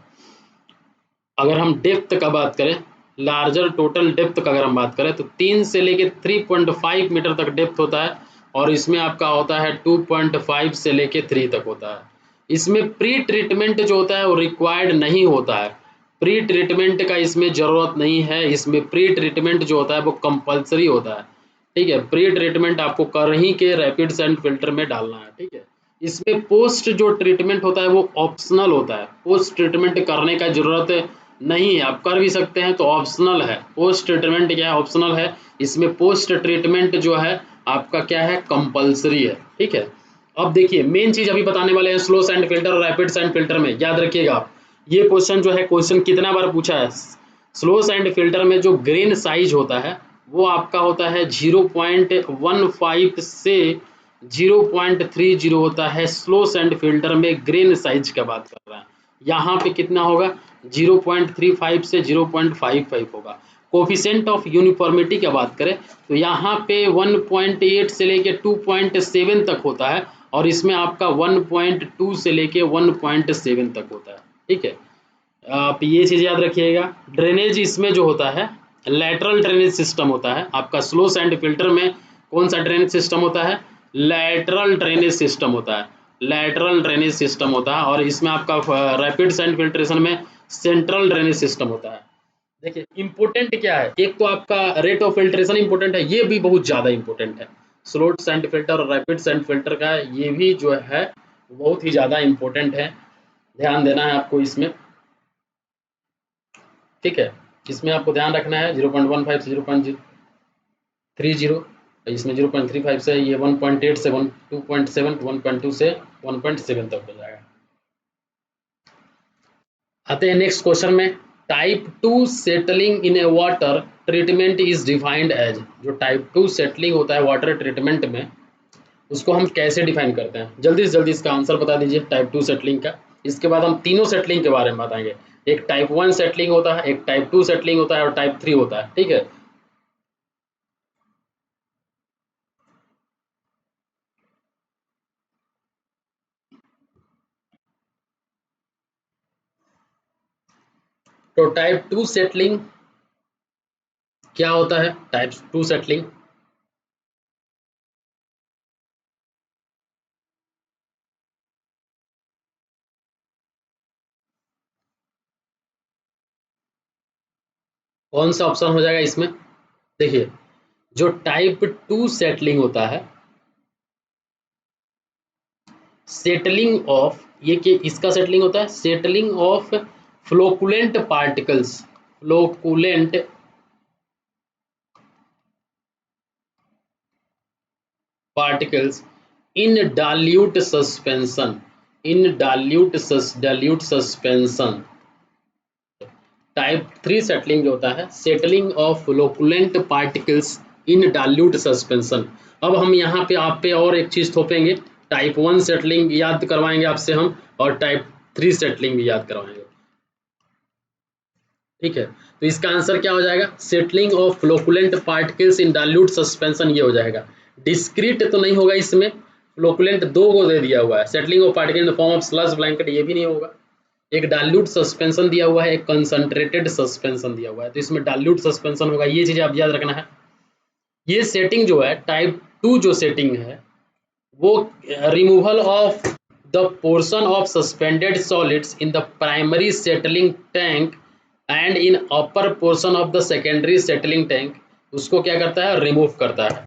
अगर हम डेप्थ का बात करें, लार्जर टोटल डेप्थ का अगर हम बात करें तो 3 से लेके 3.5 मीटर तक डेप्थ होता है और इसमें आपका होता है 2.5 से लेके 3 तक होता है। इसमें प्री ट्रीटमेंट जो होता है वो रिक्वायर्ड नहीं होता है, प्री ट्रीटमेंट का इसमें ज़रूरत नहीं है। इसमें प्री ट्रीटमेंट जो होता है वो कंपलसरी होता है। ठीक है, प्री ट्रीटमेंट आपको कर ही के रैपिड सैंड फिल्टर में डालना है। ठीक है, इसमें पोस्ट जो ट्रीटमेंट होता है वो ऑप्शनल होता है, पोस्ट ट्रीटमेंट करने का जरूरत नहीं है, आप कर भी सकते हैं तो ऑप्शनल है। पोस्ट ट्रीटमेंट क्या है? ऑप्शनल है। इसमें पोस्ट ट्रीटमेंट जो है आपका क्या है? कंपलसरी है। ठीक है, अब देखिए मेन चीज अभी बताने वाले हैं स्लो सैंड फिल्टर और रैपिड सैंड फिल्टर में। याद रखिएगा आप, ये क्वेश्चन जो है क्वेश्चन कितना बार पूछा है? स्लो सैंड फिल्टर में जो ग्रेन साइज होता है वो आपका होता है 0.15 से 0.30 होता है। स्लो सैंड फिल्टर में ग्रेन साइज का बात कर रहा है, यहाँ पे कितना होगा? 0.35 से 0.55 होगा। कोफिशिएंट ऑफ यूनिफॉर्मिटी की बात करें तो यहाँ पे 1.8 से लेके 2.7 तक होता है और इसमें आपका 1.2 से लेके 1.7 तक होता है। ठीक है, आप ये चीज़ याद रखिएगा। ड्रेनेज इसमें जो होता है लैटरल ड्रेनेज सिस्टम होता है। आपका स्लो सैंड फिल्टर में कौन सा ड्रेनेज सिस्टम होता है? लैटरल ड्रेनेज सिस्टम होता है, लैटरल ड्रेनेज सिस्टम होता है। और इसमें आपका रैपिड सैंड फिल्ट्रेशन में सेंट्रल ड्रेनेज सिस्टम होता है। देखिए इंपोर्टेंट क्या है, एक तो आपका रेट ऑफ फिल्ट्रेशन इंपोर्टेंट है, ये भी बहुत ज़्यादा इंपोर्टेंट है। स्लो सैंड फिल्टर और रैपिड सैंड फिल्टर का ये भी जो है बहुत ही ज़्यादा इंपॉर्टेंट है, ध्यान देना है आपको इसमें। ठीक है, इसमें आपको ध्यान रखना है 0.15 से 0.30, इसमें 0.35 से ये 1.8 से 2.7, 1.2 से 1.7 तक हो जाएगा। आते हैं नेक्स्ट क्वेश्चन में। Type 2 settling in a water treatment is defined as. जो टाइप 2 सेटलिंग होता है वाटर ट्रीटमेंट में उसको हम कैसे डिफाइन करते हैं? जल्दी से जल्दी इसका आंसर बता दीजिए टाइप 2 सेटलिंग का। इसके बाद हम तीनों सेटलिंग के बारे में बताएंगे। एक टाइप 1 सेटलिंग होता है, एक टाइप 2 सेटलिंग होता है और टाइप 3 होता है। ठीक है, तो टाइप 2 सेटलिंग क्या होता है? टाइप 2 सेटलिंग कौन सा ऑप्शन हो जाएगा इसमें? देखिए जो टाइप 2 सेटलिंग होता है, सेटलिंग ऑफ, ये कि इसका सेटलिंग होता है settling of flocculent particles, flocculent particles in dilute suspension, in dilute suspension। Type 3 settling जो होता है settling of flocculent particles in dilute suspension. अब हम यहाँ पे आप पे और एक चीज थोपेंगे, टाइप 1 सेटलिंग याद करवाएंगे आपसे हम, और टाइप 3 सेटलिंग भी याद करवाएंगे। ठीक है, तो इसका आंसर क्या हो जाएगा, settling of flocculent particles in dilute suspension, ये हो जाएगा। डिस्क्रीट तो नहीं होगा इसमें, फ्लोकुलेंट 2 को दे दिया हुआ है, settling of particle in the form of sludge blanket ये भी नहीं होगा। एक डाल्यूट सस्पेंशन दिया हुआ है, एक कंसंट्रेटेड सस्पेंशन दिया हुआ है, तो इसमें डाल्यूट सस्पेंशन होगा, ये चीज आप याद रखना है। ये सेटिंग जो है टाइप 2 जो सेटिंग है वो removal of the portion of suspended solids in the primary settling tank and in upper portion of the secondary settling tank, उसको क्या करता है, रिमूव करता है।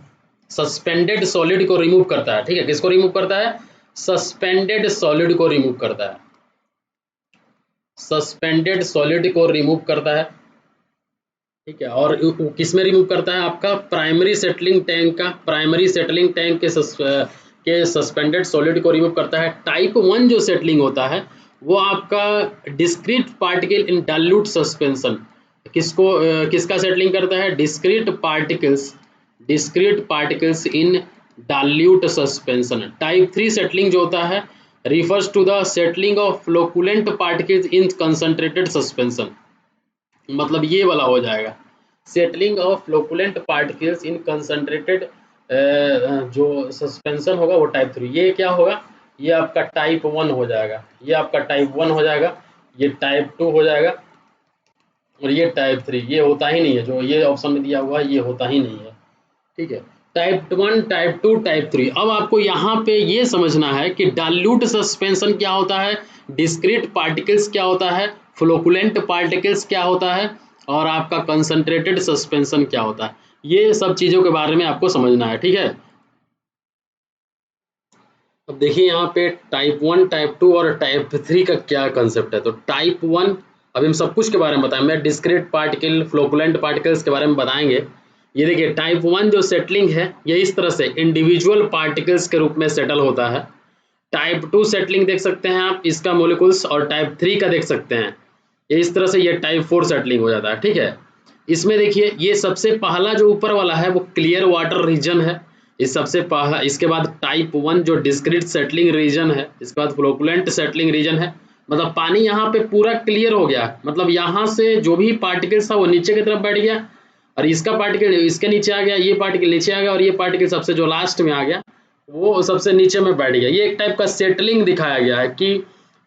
सस्पेंडेड सॉलिड को रिमूव करता है। ठीक है, किसको रिमूव करता है, सस्पेंडेड सॉलिड को रिमूव करता है, सस्पेंडेड सॉलिड को रिमूव करता है। ठीक है, और किस में रिमूव करता है, आपका प्राइमरी सेटलिंग टैंक का, प्राइमरी सेटलिंग टैंक के सस्पेंडेड सॉलिड को रिमूव करता है। टाइप 1 जो सेटलिंग होता है वो आपका discrete particle in dilute suspension, किसको किसका सेटलिंग करता है, discrete particles in dilute suspension. Type 3 settling जो होता है refers to the settling of flocculent particles in concentrated suspension, मतलब ये वाला हो जाएगा, settling of flocculent particles in concentrated जो सस्पेंशन होगा वो टाइप 3। ये क्या होगा, ये आपका टाइप 1 हो जाएगा, ये आपका टाइप 1 हो जाएगा, ये टाइप 2 हो जाएगा, और ये टाइप 3, ये होता ही नहीं है, जो ये ऑप्शन में दिया हुआ है ये होता ही नहीं है। ठीक है, टाइप 1, टाइप 2, टाइप 3। अब आपको यहाँ पे ये समझना है कि डाल्यूट सस्पेंशन क्या होता है, डिस्क्रीट पार्टिकल्स क्या होता है, फ्लोकुलेंट पार्टिकल्स क्या होता है, और आपका कंसंट्रेटेड सस्पेंशन क्या होता है, ये सब चीज़ों के बारे में आपको समझना है। ठीक है, अब देखिए यहाँ पे टाइप 1, टाइप 2 और टाइप 3 का क्या कंसेप्ट है। तो टाइप 1 अभी हम सब कुछ के बारे में बताएं, मैं डिस्क्रीट पार्टिकल फ्लोकुलेंट पार्टिकल्स के बारे में बताएंगे। ये देखिए टाइप 1 जो सेटलिंग है ये इस तरह से इंडिविजुअल पार्टिकल्स के रूप में सेटल होता है। टाइप 2 सेटलिंग देख सकते हैं आप, इसका मोलिकुल्स, और टाइप 3 का देख सकते हैं, ये इस तरह से ये टाइप 4 सेटलिंग हो जाता है। ठीक है, इसमें देखिए ये सबसे पहला जो ऊपर वाला है वो क्लियर वाटर रीजन है, इस सबसे पहला। इसके बाद टाइप 1 जो डिस्क्रीट सेटलिंग रीजन है, इसके बाद फ्लोकुलेंट सेटलिंग रीजन है, मतलब पानी यहाँ पे पूरा क्लियर हो गया, मतलब यहाँ से जो भी पार्टिकल्स था वो नीचे की तरफ बैठ गया, और इसका पार्टिकल इसके नीचे आ गया, ये पार्टिकल नीचे आ गया, और ये पार्टिकल सबसे जो लास्ट में आ गया वो सबसे नीचे में बैठ गया। ये एक टाइप का सेटलिंग दिखाया गया है कि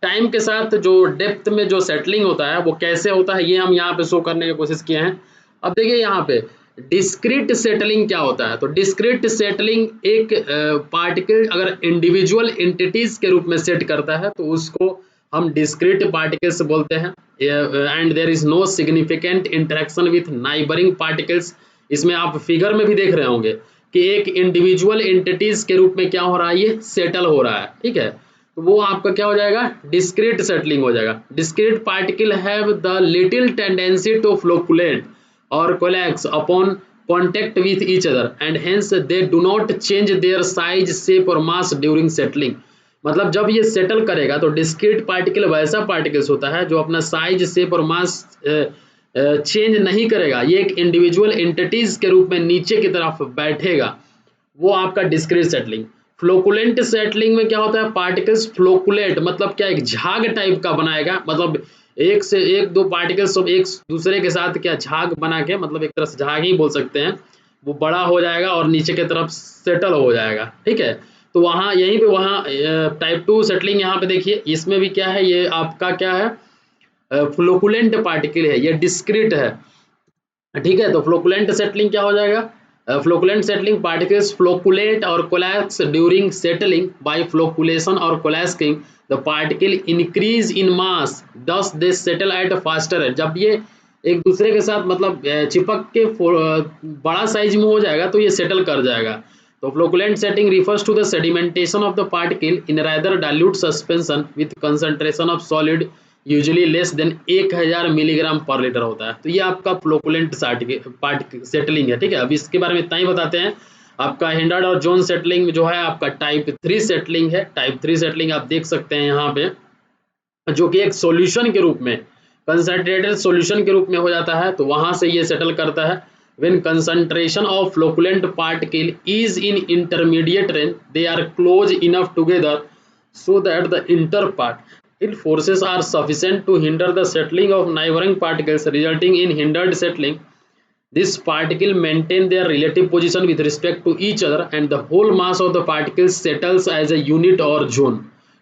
टाइम के साथ जो डेप्थ में जो सेटलिंग होता है वो कैसे होता है, ये हम यहाँ पे शो करने की कोशिश किए हैं। अब देखिए यहाँ पे डिस्क्रीट सेटलिंग क्या होता है, तो डिस्क्रीट सेटलिंग एक पार्टिकल अगर इंडिविजुअल एंटिटीज के रूप में सेट करता है तो उसको हम डिस्क्रीट पार्टिकल्स बोलते हैं, and there is no significant interaction with neighbouring particles. इसमें आप फिगर में भी देख रहे होंगे कि एक इंडिविजुअल एंटिटीज के रूप में क्या हो रहा है, ये सेटल हो रहा है। ठीक है, तो वो आपका क्या हो जाएगा, डिस्क्रीट सेटलिंग हो जाएगा। Discrete particle have the little tendency to flocculate और collapse upon contact with each other and hence they do not change their size, shape और mass during settling। मतलब जब ये सेटल करेगा तो डिस्क्रीट पार्टिकल वैसा पार्टिकल्स होता है जो अपना साइज, शेप और मास चेंज नहीं करेगा, ये एक इंडिविजुअल एंटिटीज के रूप में नीचे की तरफ बैठेगा, वो आपका डिस्क्रीट सेटलिंग। फ्लोकुलेंट सेटलिंग में क्या होता है, पार्टिकल्स फ्लोकुलेट मतलब क्या, एक झाग टाइप का बनाएगा, मतलब एक से एक दो पार्टिकल्स सब एक दूसरे के साथ क्या झाग बना के, मतलब एक तरह से झाग ही बोल सकते हैं, वो बड़ा हो जाएगा और नीचे की तरफ सेटल हो जाएगा। ठीक है, तो वहाँ यहीं पे वहाँ टाइप 2 सेटलिंग यहाँ पे देखिए, इसमें भी क्या है, ये आपका क्या है, फ्लोकुलेंट पार्टिकल है, ये डिस्क्रीट है। ठीक है, तो फ्लोकुलेंट सेटलिंग क्या हो जाएगा, फ्लोकुलेंट सेटलिंग पार्टिकल्स फ्लोकुलेट और collapse during settling by flocculation और collapsing the particle increase in mass thus they settle at faster. जब ये एक दूसरे के साथ मतलब चिपक के बड़ा साइज में हो जाएगा तो ये सेटल कर जाएगा। तो flocculent setting refers to the sedimentation of the particle in rather dilute suspension with concentration of solid usually less than 1000 milligram per litre होता है। तो ये आपका फ्लोकुलेंट पार्टिकल सेटलिंग है, ठीक है। अब इसके बारे में इतना ही बताते हैं। आपका हिंडर्ड और जोन सेटलिंग जो है आपका टाइप 3 सेटलिंग है। टाइप 3 सेटलिंग आप देख सकते हैं यहाँ पे, जो कि एक सॉल्यूशन के रूप में, कंसंट्रेटेड सॉल्यूशन के रूप में हो जाता है, तो वहां से ये सेटल करता है। When concentration of flocculent particle is in intermediate range they are close enough together so that the interparticle forces are sufficient to hinder the settling of neighboring particles, resulting in hindered settling. This particle maintain their relative position with respect to each other and the whole mass of the particles settles as a unit or zone.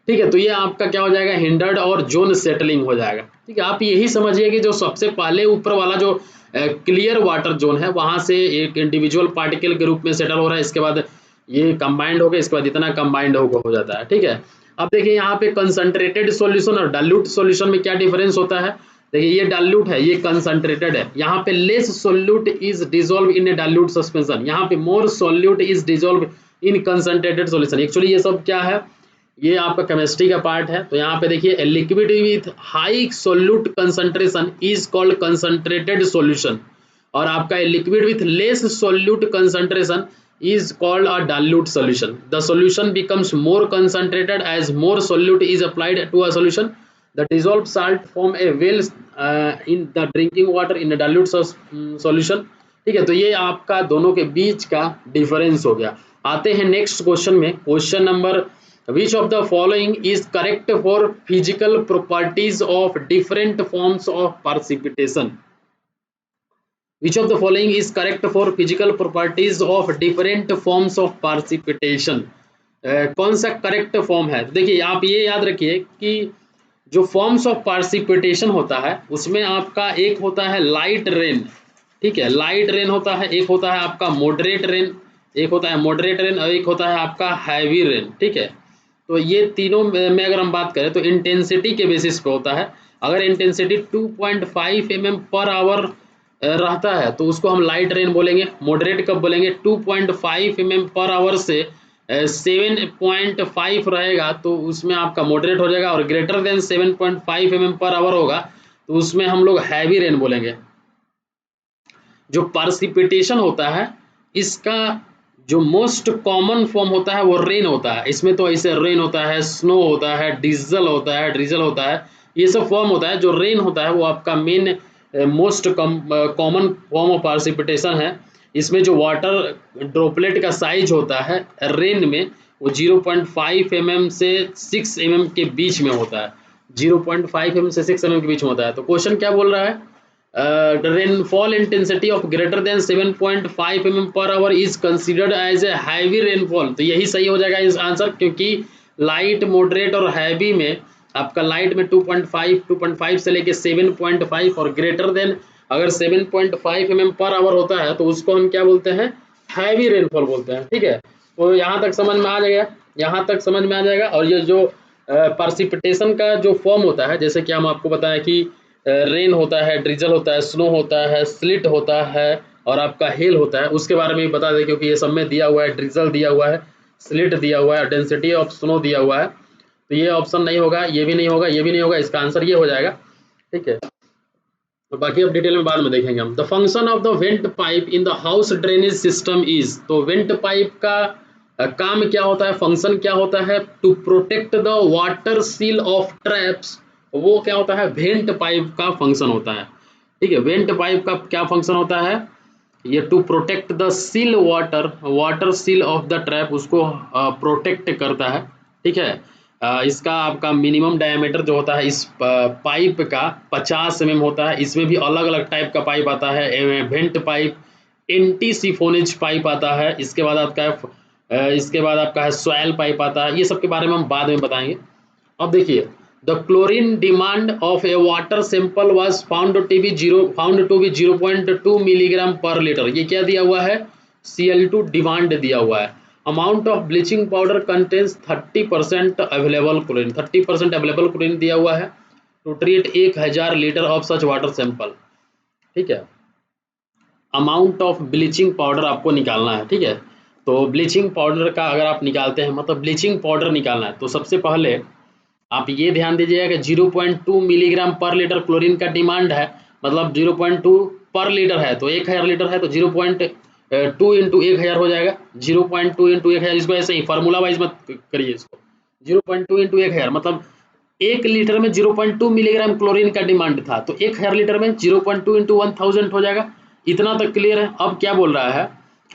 ठीक है, तो ये आपका क्या हो जाएगा, हिंडर्ड और जोन सेटलिंग हो जाएगा। ठीक है, आप यही समझिए कि जो सबसे पहले ऊपर वाला जो क्लियर वाटर जोन है वहां से एक इंडिविजुअल पार्टिकल के रूप में सेटल हो रहा है, इसके बाद ये कंबाइंड हो गया, इसके बाद इतना कंबाइंड हो जाता है। ठीक है, अब देखिए यहाँ पे कंसंट्रेटेड सॉल्यूशन और डाइल्यूट सॉल्यूशन में क्या डिफरेंस होता है। देखिए ये डाइल्यूट है, ये कंसंट्रेटेड है। यहाँ पे less solute is dissolve in A dilute suspension, यहाँ पे मोर solute is dissolve in concentrated solution. Actually ये सब क्या है, ये आपका केमिस्ट्री का पार्ट है। तो यहाँ पे देखिए liquid with high solute concentration is called concentrated solution, और आपका liquid with less solute concentration is called a dilute solution. The solution becomes more concentrated as more solute is applied to a solution. The dissolved salt form a well in the drinking water in a dilute solution. ठीक है, तो ये आपका दोनों के बीच का डिफरेंस हो गया। आते हैं नेक्स्ट क्वेश्चन में। Question number, which of the following is correct for physical properties of different forms of precipitation? Which of the following is correct for physical properties of different forms of precipitation? कौन सा करेक्ट फॉर्म है? देखिए आप ये याद रखिए कि जो फॉर्म्स ऑफ पार्सिपिटेशन होता है उसमें आपका एक होता है लाइट रेन, ठीक है, लाइट रेन होता है, एक होता है आपका मॉडरेट रेन, एक होता है मॉडरेट रेन, और एक होता है आपका हैवी रेन। ठीक है, तो ये तीनों में अगर हम बात करें तो इंटेंसिटी के बेसिस पे होता है। अगर इंटेंसिटी 2.5 mm पर आवर रहता है तो उसको हम लाइट रेन बोलेंगे। मॉडरेट कब बोलेंगे, 2.5 mm पर आवर से 7.5 रहेगा तो उसमें आपका मॉडरेट हो जाएगा, और greater than 7.5 mm per our होगा तो उसमें हम लोग हैवी रेन बोलेंगे। जो पार्सिपिटेशन होता है इसका जो मोस्ट कॉमन फॉर्म होता है वो रेन होता है। इसमें तो ऐसे रेन होता है, स्नो होता है, डीजल होता है, ड्रिजल होता है, ये सब फॉर्म होता है। जो रेन होता है वो आपका main most common form of precipitation है। इसमें जो वाटर ड्रॉपलेट का साइज होता है रेन में वो 0.5 mm से 6 mm के बीच में होता है। 0.5 mm से 6 mm के बीच में होता है। तो क्वेश्चन क्या बोल रहा है, rainfall intensity of greater than 7.5 mm per hour is considered as a heavy rainfall. तो यही सही हो जाएगा इस आंसर, क्योंकि लाइट, मॉडरेट और हैवी में आपका लाइट में 2.5 से लेके 7.5 और ग्रेटर देन अगर 7.5 mm पर आवर होता है तो उसको हम क्या बोलते हैं, हैवी रेनफॉल बोलते हैं। ठीक है, तो यहाँ तक समझ में आ जाएगा, यहाँ तक समझ में आ जाएगा। और ये जो पार्सिपिटेशन का जो फॉर्म होता है, जैसे कि हम आपको बताया कि रेन होता है, ड्रिजल होता है, स्नो होता है, स्लिट होता है और आपका हेल होता है, उसके बारे में भी बता दें क्योंकि ये सब में दिया हुआ है। ड्रिजल दिया हुआ है, स्लिट दिया हुआ है, डेंसिटी ऑफ स्नो दिया हुआ है, तो ये ऑप्शन नहीं होगा, ये भी नहीं होगा, ये भी नहीं होगा, इसका आंसर ये हो जाएगा। ठीक है, तो बाकी अब डिटेल में बाद में देखेंगे हम। The function of the vent pipe in the house drainage system is, तो वेंट पाइप का काम क्या होता है, फंक्शन क्या होता है, to protect the water seal of traps. वो क्या होता है, वेंट पाइप का फंक्शन होता है। ठीक है, वेंट पाइप का क्या फंक्शन होता है, ये to protect the seal water seal of the trap, उसको प्रोटेक्ट करता है। ठीक है, इसका आपका मिनिमम डायमीटर जो होता है इस पाइप का 50 mm होता है। इसमें भी अलग अलग टाइप का पाइप आता है, वेंट पाइप, एंटी सिफोनेज पाइप आता है, इसके बाद आपका है सॉइल पाइप आता है। ये सब के बारे में हम बाद में बताएंगे। अब देखिए, the chlorine demand of a water sample was found to be 0.2 milligram per litre. ये क्या दिया हुआ है, Cl2 डिमांड दिया हुआ है। Amount of bleaching powder contains 30% available chlorine, 30% available chlorine दिया हुआ है to treat 1000 litre of such water sample. ठीक है। अमाउंट ऑफ ब्लीचिंग पाउडर आपको निकालना है, ठीक है। तो ब्लीचिंग पाउडर का अगर आप निकालते हैं, मतलब ब्लीचिंग पाउडर निकालना है, तो सबसे पहले आप ये ध्यान दीजिएगा कि 0.2 मिलीग्राम पर लीटर क्लोरीन का डिमांड है, मतलब 0.2 पर लीटर है, तो 1000 लीटर है तो 0.2 इंटू 1000 हो जाएगा। 0.2 इंटू 1000, इसको ऐसे ही फार्मूला वाइज मत करिए इसको। 0.2 इंटू 1000 मतलब 1 लीटर में 0.2 मिलीग्राम क्लोरीन का डिमांड था, तो 1000 लीटर में 0.2 इंटू 1000 हो जाएगा। इतना तक क्लियर है। अब क्या बोल रहा है,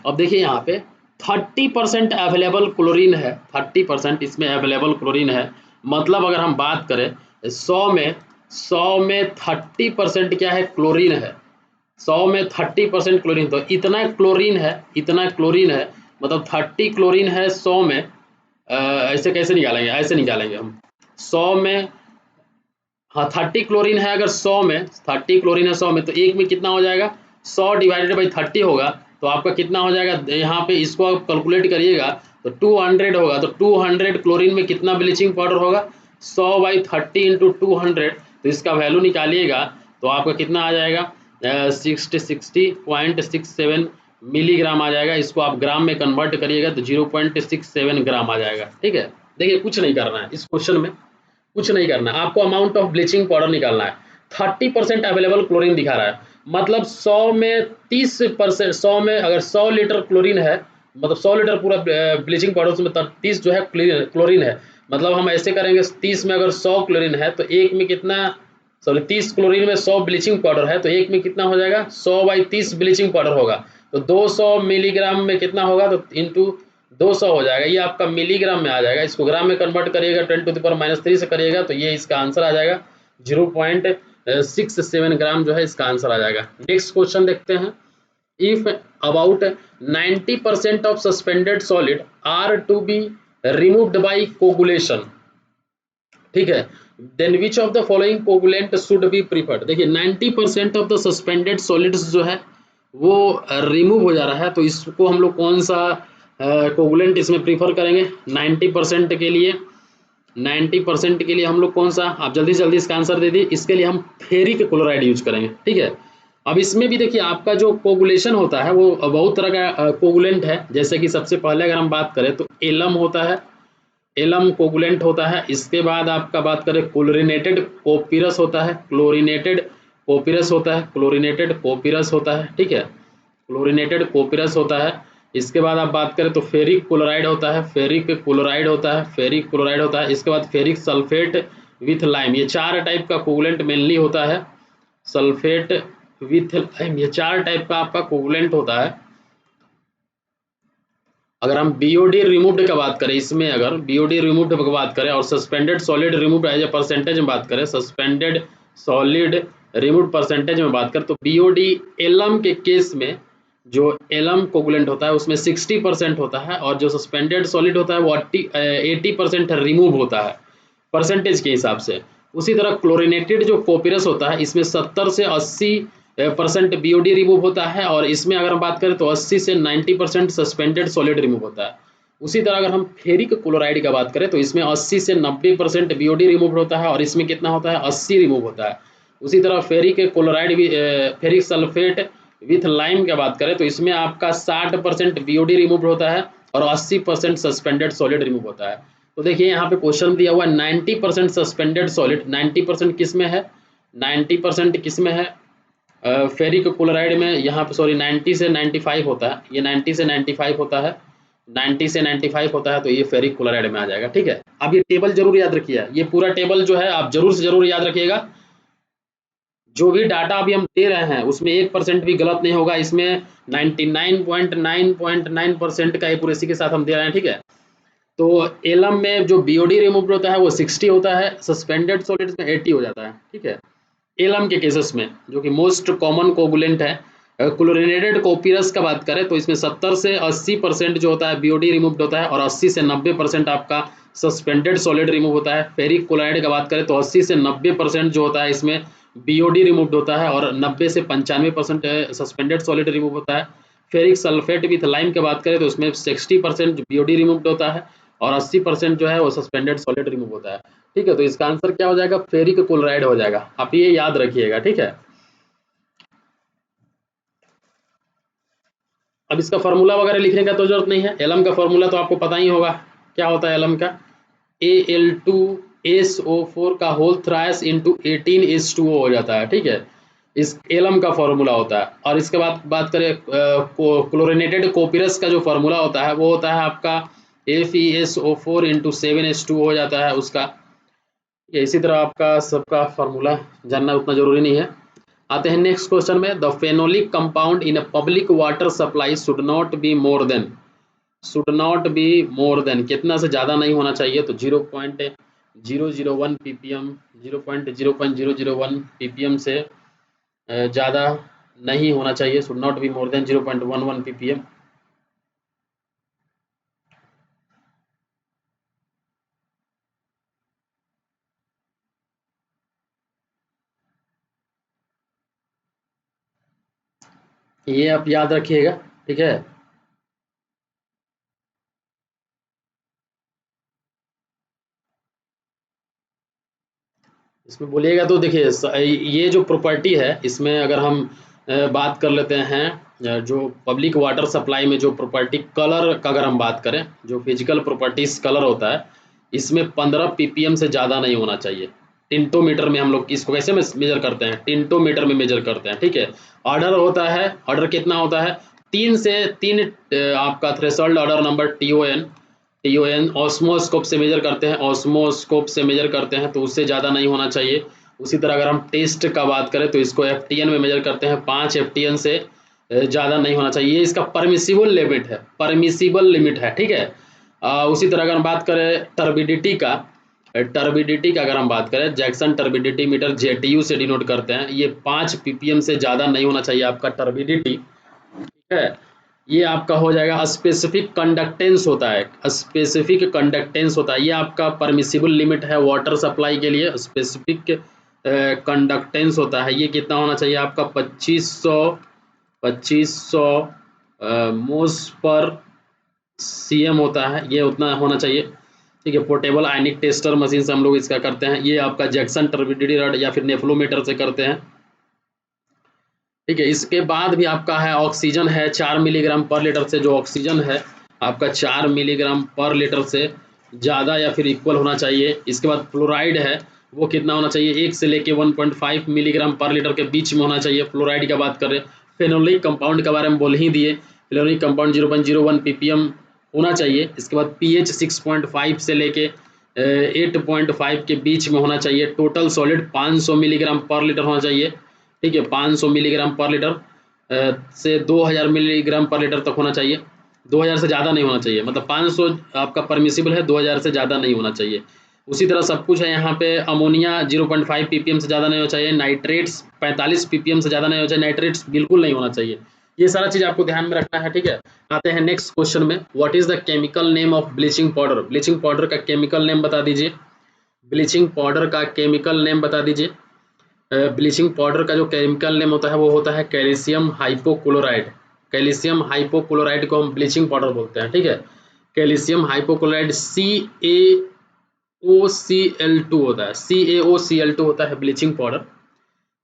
अब देखिए यहाँ पे 30% अवेलेबल क्लोरीन है, 30% इसमें अवेलेबल क्लोरीन है। मतलब अगर हम बात करें 100 में 30% क्या है, क्लोरीन है। 100 में 30% क्लोरीन, तो इतना क्लोरीन है, इतना क्लोरीन है, मतलब 30 क्लोरीन है 100 में। ऐसे कैसे निकालेंगे, ऐसे निकालेंगे हम 100 में, हाँ 30 क्लोरीन है, अगर 100 में 30 क्लोरीन है 100 में, तो एक में कितना हो जाएगा, 100 डिवाइडेड बाई 30 होगा, तो आपका कितना हो जाएगा, यहाँ पे इसको आप कैलकुलेट करिएगा तो 200 होगा। तो 200 क्लोरीन में कितना ब्लीचिंग पाउडर होगा, 100 बाई 30 इंटू 200, तो इसका वैल्यू निकालिएगा तो आपका कितना आ जाएगा, 60.67 मिलीग्राम आ जाएगा। इसको आप ग्राम में कन्वर्ट करिएगा तो 0.67 ग्राम आ जाएगा, ठीक है। देखिए कुछ नहीं करना है इस क्वेश्चन में, कुछ नहीं करना, आपको अमाउंट ऑफ ब्लीचिंग पाउडर निकालना है। 30% अवेलेबल क्लोरीन दिखा रहा है, मतलब 100 में 30%, 100 में अगर 100 लीटर क्लोरीन है, मतलब 100 लीटर पूरा ब्लीचिंग पाउडर, उसमें 30 जो है क्लोरीन है। मतलब हम ऐसे करेंगे, 30 में अगर 100 क्लोरीन है तो एक में कितना, सॉरी 30 क्लोरीन में 100 ब्लीचिंग पाउडर है, तो एक में कितना हो जाएगा, 100 बाई 30 ब्लीचिंग पाउडर होगा, तो 200 मिलीग्राम में कितना होगा, तो इंटू 200 हो जाएगा। ये आपका मिलीग्राम में आ जाएगा, इसको ग्राम में कन्वर्ट करिएगा 10⁻³ से करिएगा तो ये इसका आंसर आ जाएगा 0.67 ग्राम जो है इसका आंसर आ जाएगा। नेक्स्ट क्वेश्चन देखते हैं। If about 90% of suspended solid are to be removed by coagulation, ठीक है, then which of the following coagulant should be preferred. देखिए 90% ऑफ द सस्पेंडेड सॉलिड्स जो है वो रिमूव हो जा रहा है, तो इसको हम लोग कौन सा कोगुलेंट इसमें प्रीफर करेंगे 90% के लिए। 90% के लिए हम लोग कौन सा, आप जल्दी से जल्दी इसका आंसर दे दी। इसके लिए हम फेरिक क्लोराइड यूज करेंगे, ठीक है। अब इसमें भी देखिए आपका जो कोगुलेशन होता है वो बहुत तरह का कोगुलेंट है। जैसे कि सबसे पहले अगर हम बात करें तो एलम होता है, एलम कोगुलेंट होता है। इसके बाद आपका बात करें क्लोरिनेटेड कोपिरस होता है, क्लोरिनेटेड कोपिरस होता है, क्लोरिनेटेड कोपिरस होता है, ठीक है, क्लोरिनेटेड कोपिरस होता है। इसके बाद आप बात करें तो फेरिक क्लोराइड होता है, फेरिक क्लोराइड होता है, फेरिक क्लोराइड होता है। इसके बाद फेरिक सल्फेट विथ लाइम, ये 4 टाइप का कोगुलेंट मेनली होता है। सल्फेट विथ लाइम, ये 4 टाइप का आपका कोगुलेंट होता है। अगर हम बीओडी रिमूव्ड का बात करें, इसमें अगर बीओडी रिमूव्ड की बात करें और suspended solid removed as a percentage में बात करें, सस्पेंडेड सॉलिड रिमूव्ड परसेंटेज में बात करें, तो बीओडी एलम के केस में जो एलम कोगुलेंट होता है उसमें 60% होता है, और जो सस्पेंडेड सॉलिड होता है वो 80% रिमूव होता है परसेंटेज के हिसाब से। उसी तरह क्लोरिनेटेड जो कोपिरस होता है इसमें 70 से 80% बीओडी रिमूव होता है, और इसमें अगर हम बात करें तो 80 से 90% सस्पेंडेड सॉलिड रिमूव होता है। उसी तरह अगर हम फेरिक क्लोराइड का बात करें तो इसमें 80 से 90% बीओडी रिमूव होता है, और इसमें कितना होता है, 80 रिमूव होता है। उसी तरह फेरिक क्लोराइड भी, फेरिक सल्फेट विथ लाइम की बात करें तो इसमें आपका 60% बीओडी रिमूव होता है और 80% सस्पेंडेड सॉलिड रिमूव होता है। तो देखिए यहाँ पे क्वेश्चन दिया हुआ है 90% सस्पेंडेड सॉलिड, 90% किस में है, 90% किस में है, फेरिक क्लोराइड में। यहाँ पे सॉरी 90 से 95 होता है, ये 90 से 95 होता है, 90 से 95 होता है, तो ये फेरिक क्लोराइड में आ जाएगा, ठीक है। अब ये टेबल जरूर याद रखिए, ये पूरा टेबल जो है आप जरूर से जरूर याद रखिएगा। जो भी डाटा अभी हम दे रहे हैं उसमें 1% भी गलत नहीं होगा, इसमें 99.9% का एक्यूरेसी के साथ हम दे रहे हैं, ठीक है। तो एलम में जो बीओडी रिमूव होता है वो 60 होता है, सस्पेंडेड सॉलिड्स में 80 हो जाता है, ठीक है, एलम के केसेस में, जो कि मोस्ट कॉमन कोगुलेंट है। क्लोरिनेटेड कोपिरस का बात करें तो इसमें 70 से 80% जो होता है बीओडी रिमूव्ड होता है, और 80 से 90% आपका सस्पेंडेड सॉलिड रिमूव होता है। फेरिक क्लोराइड का बात करें तो 80 से 90% जो होता है इसमें बीओडी रिमूव्ड होता है, और 90 से 95% सस्पेंडेड सॉलिड रिमूव होता है। फेरिक सल्फेट विथ लाइम की बात करें तो उसमें 60% बीओडी रिमूव्ड होता है, और 80% जो है वो सस्पेंडेड सॉलिड रिमूव होता है, ठीक है। तो इसका आंसर क्या हो जाएगा, फेरिक क्लोराइड हो जाएगा, आप ये याद रखिएगा, ठीक है। अब इसका फार्मूला वगैरह लिखने का तो जरूरत नहीं है, एलम का फार्मूला तो आपको पता ही होगा, क्या होता है एलम का, Al2SO4 का होल थ्राइस इंटू 18H2O हो जाता है, ठीक है, इस एलम का फार्मूला होता है। और इसके बाद बात करें क्लोरिनेटेड कोपिरस का जो फार्मूला होता है वो होता है आपका FeSO4 इंटू 7H2O हो जाता है उसका। इसी तरह आपका सबका फार्मूला जानना उतना जरूरी नहीं है। आते हैं नेक्स्ट क्वेश्चन में, the phenolic compound in a public water supply should not be more than कितना से ज़्यादा नहीं होना चाहिए, तो 0.001 ppm 0.001 ppm से ज़्यादा नहीं होना चाहिए, should not be more than 0.11 ppm। ये आप याद रखिएगा, ठीक है। इसमें बोलिएगा तो देखिए ये जो प्रॉपर्टी है इसमें अगर हम बात कर लेते हैं, जो पब्लिक वाटर सप्लाई में जो प्रॉपर्टी कलर का अगर हम बात करें, जो फिजिकल प्रॉपर्टीज कलर होता है, इसमें 15 ppm से ज़्यादा नहीं होना चाहिए। टिंटोमीटर में हम लोग इसको कैसे मेजर करते हैं, टिंटोमीटर में मेजर करते हैं, ठीक है। ऑर्डर होता है, ऑर्डर कितना होता है, 3 आपका थ्रेशोल्ड ऑर्डर नंबर टीओएन ऑस्मोस्कोप से मेजर करते हैं, ऑस्मोस्कोप से मेजर करते हैं तो उससे ज़्यादा नहीं होना चाहिए। उसी तरह अगर हम टेस्ट का बात करें तो इसको एफटीएन में मेजर करते हैं, 5 एफटीएन से ज़्यादा नहीं होना चाहिए। ये इसका परमिसिबल लिमिट है, परमिसिबल लिमिट है, ठीक है। उसी तरह अगर हम बात करें टर्बिडिटी का अगर हम बात करें, जैक्सन टर्बिडिटी मीटर जेटीयू से डिनोट करते हैं, ये 5 ppm से ज़्यादा नहीं होना चाहिए आपका टर्बिडिटी, ठीक है। ये आपका हो जाएगा स्पेसिफिक कंडक्टेंस होता है, स्पेसिफिक कंडक्टेंस होता है, ये आपका परमिसिबल लिमिट है वाटर सप्लाई के लिए। स्पेसिफिक कंडक्टेंस होता है, ये कितना होना चाहिए आपका 2500 मोस पर सीएम होता है, ये उतना होना चाहिए, ठीक है। पोर्टेबल आयनिक टेस्टर मशीन से हम लोग इसका करते हैं, ये आपका जैक्सन टर्बिडिटी रॉड या फिर नेफ्लोमीटर से करते हैं, ठीक है। इसके बाद भी आपका है ऑक्सीजन है 4 मिलीग्राम पर लीटर से, जो ऑक्सीजन है आपका 4 मिलीग्राम पर लीटर से ज़्यादा या फिर इक्वल होना चाहिए। इसके बाद फ्लोराइड है, वो कितना होना चाहिए, 1 से लेके 1.5 मिलीग्राम पर लीटर के बीच में होना चाहिए। फ्लोराइड का बात करें, फेनोलिक कंपाउंड के बारे में बोल ही दिए, फेनोलिक कंपाउंड 0.01 ppm होना चाहिए। इसके बाद पीएच 6.5 से लेके 8.5 के बीच में होना चाहिए। Total solid 500 milligram per litre होना चाहिए, ठीक है। 500 मिलीग्राम पर लीटर से 2000 मिलीग्राम पर लीटर तक होना चाहिए, 2000 से ज़्यादा नहीं होना चाहिए, मतलब 500 आपका परमिसिबल है, 2000 से ज़्यादा नहीं होना चाहिए। उसी तरह सब कुछ है यहाँ पे, अमोनिया 0.5 ppm से ज़्यादा नहीं होना चाहिए, नाइट्रेट्स 45 ppm से ज़्यादा नहीं होना चाहिए, नाइट्रेट्स बिल्कुल नहीं होना चाहिए। ये सारा चीज़ आपको ध्यान में रखना है, ठीक है। आते हैं नेक्स्ट क्वेश्चन में, what is the chemical name of bleaching powder, bleaching powder का केमिकल नेम बता दीजिए, ब्लीचिंग पाउडर का केमिकल नेम बता दीजिए। ब्लीचिंग पाउडर का जो केमिकल नेम होता है वो होता है कैल्शियम हाइपोक्लोराइड, कैल्शियम हाइपोक्लोराइड को हम ब्लीचिंग पाउडर बोलते हैं, ठीक है। कैल्शियम हाइपोक्लोराइड CaOCl2 होता है, CaOCl2 होता है ब्लीचिंग पाउडर।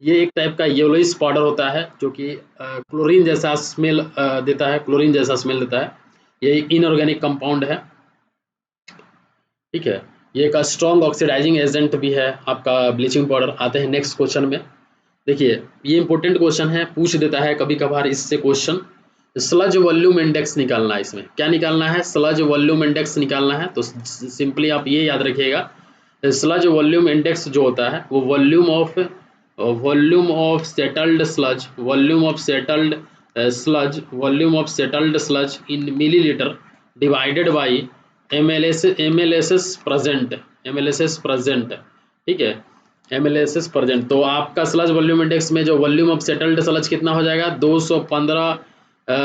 ये एक टाइप का येलोइश पाउडर होता है जो कि क्लोरीन जैसा स्मेल देता है, क्लोरीन जैसा स्मेल देता है। ये इनऑर्गेनिक कंपाउंड है, ठीक है। ये एक स्ट्रॉन्ग ऑक्सीडाइजिंग एजेंट भी है आपका ब्लीचिंग पाउडर। आते हैं नेक्स्ट क्वेश्चन में, देखिए ये इंपॉर्टेंट क्वेश्चन है, पूछ देता है कभी कभार इससे क्वेश्चन। स्लज वॉल्यूम इंडेक्स निकालना है, इसमें क्या निकालना है, स्लज वॉल्यूम इंडेक्स निकालना है। तो सिंपली आप ये याद रखिएगा, स्लज वॉल्यूम इंडेक्स जो होता है वो volume of settled sludge, volume of settled sludge in millilitre divided by एमएलएसएस present, ठीक है, एमएलएसएस प्रेजेंट। तो आपका स्लज वॉल्यूम इंडेक्स में जो वॉल्यूम ऑफ सेटल्ड स्लज कितना हो जाएगा, 215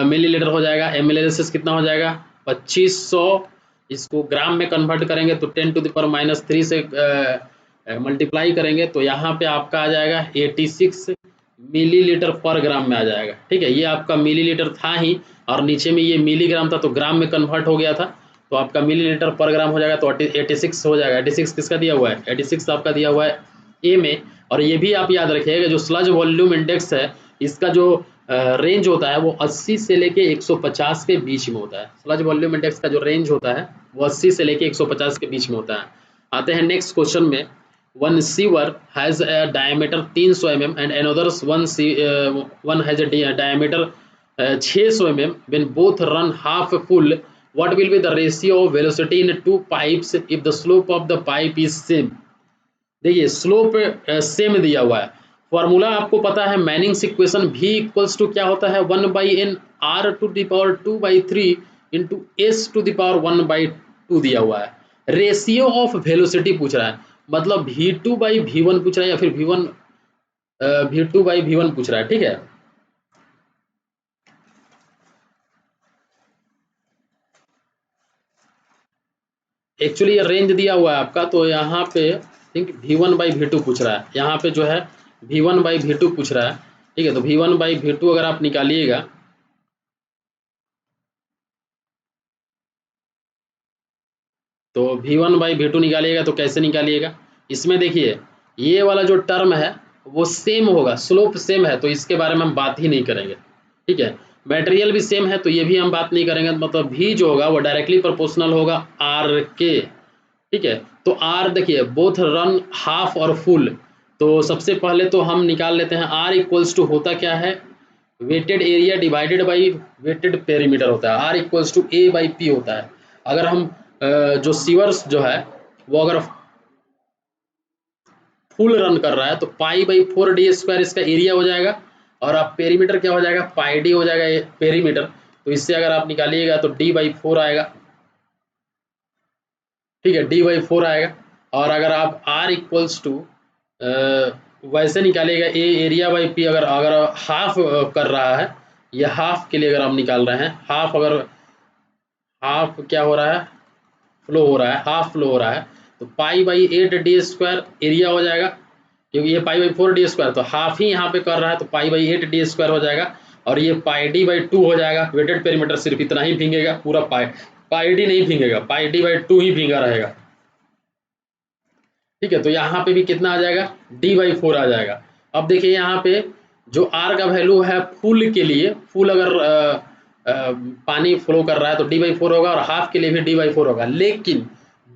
मिलीलीटर हो जाएगा। एमएलएसएस कितना हो जाएगा, 2500। इसको ग्राम में कन्वर्ट करेंगे तो 10⁻³ से मल्टीप्लाई करेंगे तो यहाँ पे आपका आ जाएगा 86 मिलीलीटर पर ग्राम में आ जाएगा, ठीक है। ये आपका मिलीलीटर था ही और नीचे में ये मिलीग्राम था तो ग्राम में कन्वर्ट हो गया था, तो आपका मिलीलीटर पर ग्राम हो जाएगा, तो 86 हो जाएगा। 86 किसका दिया हुआ है, 86 आपका दिया हुआ है ए में। और ये भी आप याद रखिएगा जो स्लज वॉल्यूम इंडेक्स है इसका जो रेंज होता है वो 80 से लेके 150 के बीच में होता है। स्लज वॉल्यूम इंडेक्स का जो रेंज होता है वो 80 से लेके 150 के बीच में होता है। आते हैं नेक्स्ट क्वेश्चन में। One sewer has a diameter 300 mm and another one has a diameter 600 mm when both run half full, what will be the ratio of velocity in two pipes if the slope of the pipe is same. देखिए स्लोप सेम दिया हुआ है। फॉर्मूला आपको पता है Manning's equation v equals to क्या होता है 1/n r to the power 2/3 into s to the power 1/2 दिया हुआ है। रेशियो ऑफ वेलोसिटी पूछ रहा है, मतलब v2/v1 पूछ रहा है या फिर v2/v1 पूछ रहा है। ठीक है, एक्चुअली ये रेंज दिया हुआ है आपका, तो यहाँ पे थिंक v1/v2 पूछ रहा है। यहाँ पे जो है v1/v2 पूछ रहा है। ठीक है, तो v1/v2 अगर आप निकालिएगा तो v1/v2 निकालिएगा तो कैसे निकालिएगा, इसमें देखिए ये वाला जो टर्म है वो सेम होगा, स्लोप सेम है तो इसके बारे में हम बात ही नहीं करेंगे। ठीक है, मटेरियल भी सेम है तो ये भी हम बात नहीं करेंगे, मतलब v जो होगा वो डायरेक्टली प्रोपोर्शनल होगा r के। ठीक है, तो आर देखिए बोथ रन हाफ और फुल, तो सबसे पहले तो हम निकाल लेते हैं आर इक्वल्स टू होता क्या है, wetted area divided by wetted perimeter होता है। R equals to A by P होता है। अगर हम जो सीवर्स जो है वो अगर फुल रन कर रहा है तो पाई/4d² इसका एरिया हो जाएगा, और आप पेरीमीटर क्या हो जाएगा पाई डी हो जाएगा पेरीमीटर। तो इससे अगर आप निकालिएगा तो d/4 आएगा। ठीक है, d/4 आएगा। और अगर आप r इक्वल्स टू वैसे निकालिएगा ए एरिया बाई पी, अगर अगर हाफ कर रहा है, ये हाफ के लिए अगर आप निकाल रहे हैं, हाफ अगर हाफ क्या हो रहा है फ्लो हो रहा है, हाफ फ्लो हो रहा है, तो पाई/8d² एरिया हो जाएगा, क्योंकि ये पाई/4d², तो हाफ ही यहाँ पे कर रहा है तो पाई/8d² हो जाएगा। और ये पाई/d/2 हो जाएगा। वेटेड पेरीमीटर सिर्फ इतना ही भींगेगा, पूरा पाई डी नहीं भींगेगा, पाई/d/2 ही भींगा रहेगा। ठीक है, तो यहाँ पे भी कितना आ जाएगा d/4 आ जाएगा। अब देखिए यहाँ पे जो r का वैल्यू है फुल के लिए, फुल अगर पानी फ्लो कर रहा है तो d/4 होगा, और हाफ के लिए भी d/4 होगा। लेकिन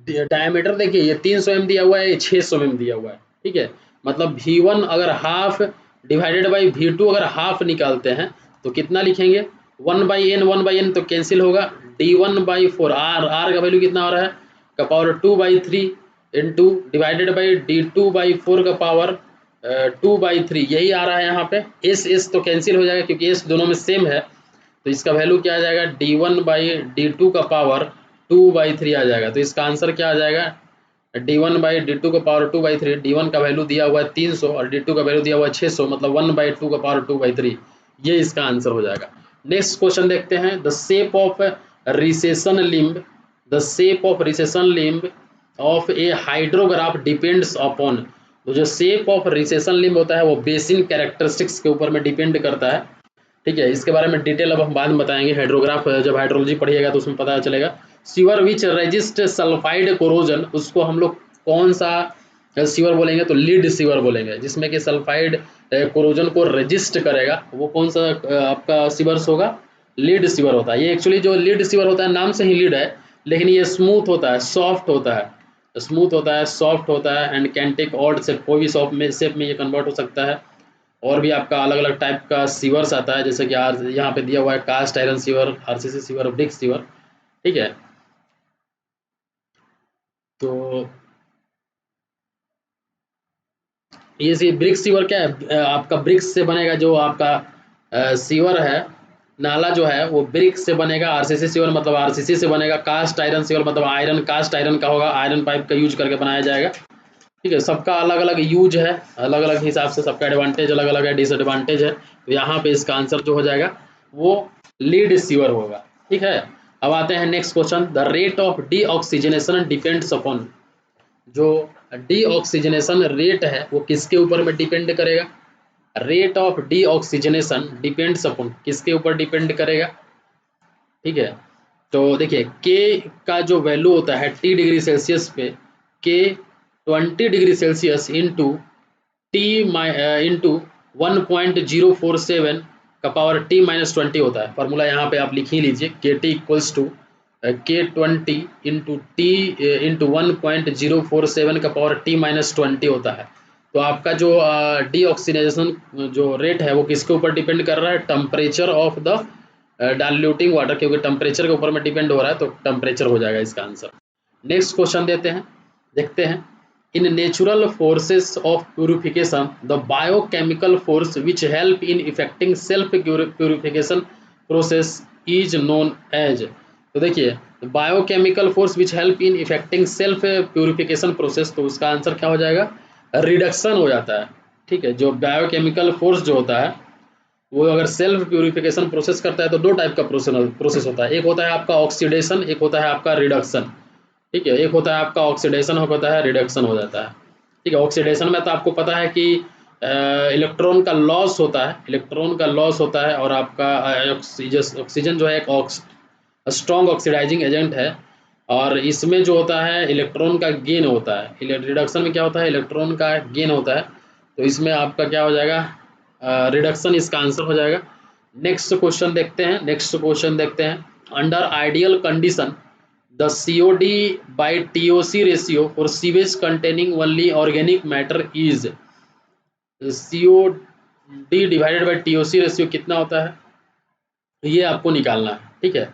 डायमीटर देखिए ये 300 mm दिया हुआ है, ये 600 mm दिया हुआ है। ठीक है, मतलब v1 अगर हाफ डिवाइडेड बाई v2 अगर हाफ निकालते हैं तो कितना लिखेंगे 1/n तो कैंसिल होगा, d1/4 r का वैल्यू कितना हो रहा है का power 2/3 into divided by d2/4 का पावर 2/3, यही आ रहा है यहाँ पे। एस तो कैंसिल हो जाएगा क्योंकि एस दोनों में सेम है, तो इसका वैल्यू क्या आ जाएगा d1/d2 का पावर 2/3 आ जाएगा। तो इसका आंसर क्या आ जाएगा d1/d2 का पावर 2/3। d1 का वैल्यू दिया हुआ है 300 और d2 का वैल्यू दिया हुआ है 600, मतलब 1/2 का पावर 2/3, ये इसका आंसर हो जाएगा। नेक्स्ट क्वेश्चन देखते हैं। The shape of recession limb, the shape of recession limb of A hydrograph depends upon, तो जो शेप ऑफ रिसेशन लिम्ब होता है वो बेसिन कैरेक्टरिस्टिक्स के ऊपर में डिपेंड करता है। ठीक है, इसके बारे में डिटेल अब हम बाद में बताएंगे, हाइड्रोग्राफ जब हाइड्रोलॉजी पढ़िएगा तो उसमें पता चलेगा। सीवर विच रेजिस्ट सल्फाइड कोरोजन, उसको हम लोग कौन सा सीवर बोलेंगे तो लीड सीवर बोलेंगे, जिसमें कि सल्फाइड कोरोजन को रेजिस्ट करेगा, वो कौन सा आपका सीवर्स होगा लीड सीवर होता है। ये एक्चुअली जो लीड सीवर होता है नाम से ही लीड है, लेकिन ये स्मूथ होता है, सॉफ्ट होता है, स्मूथ होता है, सॉफ्ट होता है and can take odd shape, कोई भी शेप में ये कन्वर्ट हो सकता है। और भी आपका अलग अलग टाइप का सीवर्स आता है, जैसे कि आर यहाँ पे दिया हुआ है cast iron sewer, RCC sewer, brick sewer. ठीक है, तो ये सी ब्रिक सीवर क्या है, आपका ब्रिक्स से बनेगा, जो आपका सीवर है नाला जो है वो ब्रिक से बनेगा। आरसीसी सीवर मतलब आरसीसी से बनेगा। कास्ट आयरन सीवर मतलब आयरन, कास्ट आयरन का होगा, आयरन पाइप का यूज करके बनाया जाएगा। ठीक है, सबका अलग अलग यूज है, अलग अलग हिसाब से सबका एडवांटेज अलग अलग है, डिसएडवांटेज है। तो यहाँ पे इसका आंसर जो हो जाएगा वो लीड सीवर होगा। ठीक है, अब आते हैं next question. The rate of deoxygenation depends upon, जो डीऑक्सीजनेशन रेट है वो किसके ऊपर में डिपेंड करेगा, rate of deoxygenation depends upon किसके ऊपर डिपेंड करेगा। ठीक है, तो देखिए के का जो वैल्यू होता है T°C पे, के 20°C इंटू टी इंटू 1.047 का पावर T-20 होता है। फार्मूला यहाँ पे आप लिख ही लीजिए, KT equals to K20 into T into 1.047 का पावर T-20 होता है। तो आपका जो डीऑक्सीडाइजेशन जो रेट है वो किसके ऊपर डिपेंड कर रहा है? Temperature of the diluting water, क्योंकि टेम्परेचर के ऊपर में डिपेंड हो रहा है, तो टेम्परेचर हो जाएगा इसका आंसर। नेक्स्ट क्वेश्चन देखते हैं। In natural forces of purification the biochemical force which help in effecting self purification process is known as. तो देखिए, biochemical force which help in effecting self purification process, तो उसका आंसर क्या हो जाएगा? रिडक्शन हो जाता है। ठीक है, जो बायोकेमिकल फोर्स जो होता है वो अगर सेल्फ प्यूरिफिकेशन प्रोसेस करता है तो दो टाइप का प्रोसेस होता है। एक होता है आपका ऑक्सीडेशन, एक होता है आपका रिडक्शन। ठीक है, एक होता है आपका ऑक्सीडेशन, होता है रिडक्शन हो जाता है। ठीक है, ऑक्सीडेशन में तो आपको पता है कि इलेक्ट्रॉन का लॉस होता है, और आपका ऑक्सीजन जो है एक स्ट्रॉन्ग ऑक्सीडाइजिंग एजेंट है, और इसमें जो होता है इलेक्ट्रॉन का गेन होता है। रिडक्शन में क्या होता है? इलेक्ट्रॉन का गेन होता है। तो इसमें आपका क्या हो जाएगा? रिडक्शन इसका आंसर हो जाएगा। नेक्स्ट क्वेश्चन देखते हैं। Under ideal condition the COD by TOC ratio for sewage containing only organic matter is. COD divided by TOC ratio कितना होता है, ये आपको निकालना है। ठीक है,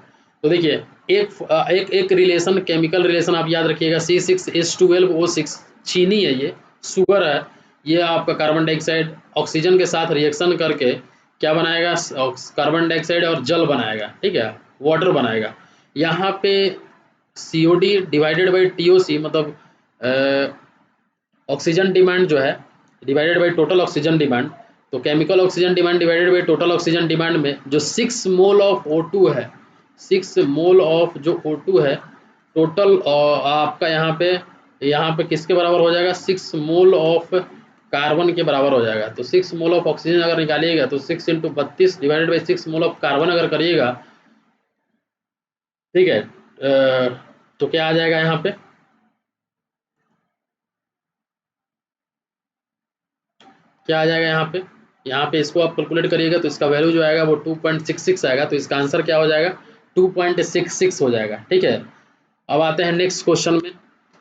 तो देखिए एक रिलेशन, केमिकल रिलेशन आप याद रखिएगा, C6H12O6 चीनी है, ये शुगर है, ये आपका कार्बन डाइऑक्साइड ऑक्सीजन के साथ रिएक्शन करके क्या बनाएगा? कार्बन डाइऑक्साइड और जल बनाएगा। ठीक है, वाटर बनाएगा। यहाँ पे COD डिवाइडेड बाई TOC मतलब ऑक्सीजन डिमांड जो है divided by total oxygen demand, तो chemical oxygen demand divided by total oxygen demand में जो 6 मोल ऑफ O2 है, 6 मोल ऑफ जो O2 है टोटल आपका यहाँ पे किसके बराबर हो जाएगा? 6 मोल ऑफ कार्बन के बराबर हो जाएगा। तो 6 मोल ऑफ ऑक्सीजन अगर निकालिएगा तो 6 into 32 divided by 6 mole of carbon अगर करिएगा, ठीक है, तो क्या आ जाएगा यहाँ पे? क्या आ जाएगा यहाँ पे इसको आप कैलकुलेट करिएगा तो इसका वैल्यू जो आएगा वो 2.66 आएगा। तो इसका आंसर क्या हो जाएगा? 2.66 हो जाएगा। ठीक है, अब आते हैं नेक्स्ट क्वेश्चन में।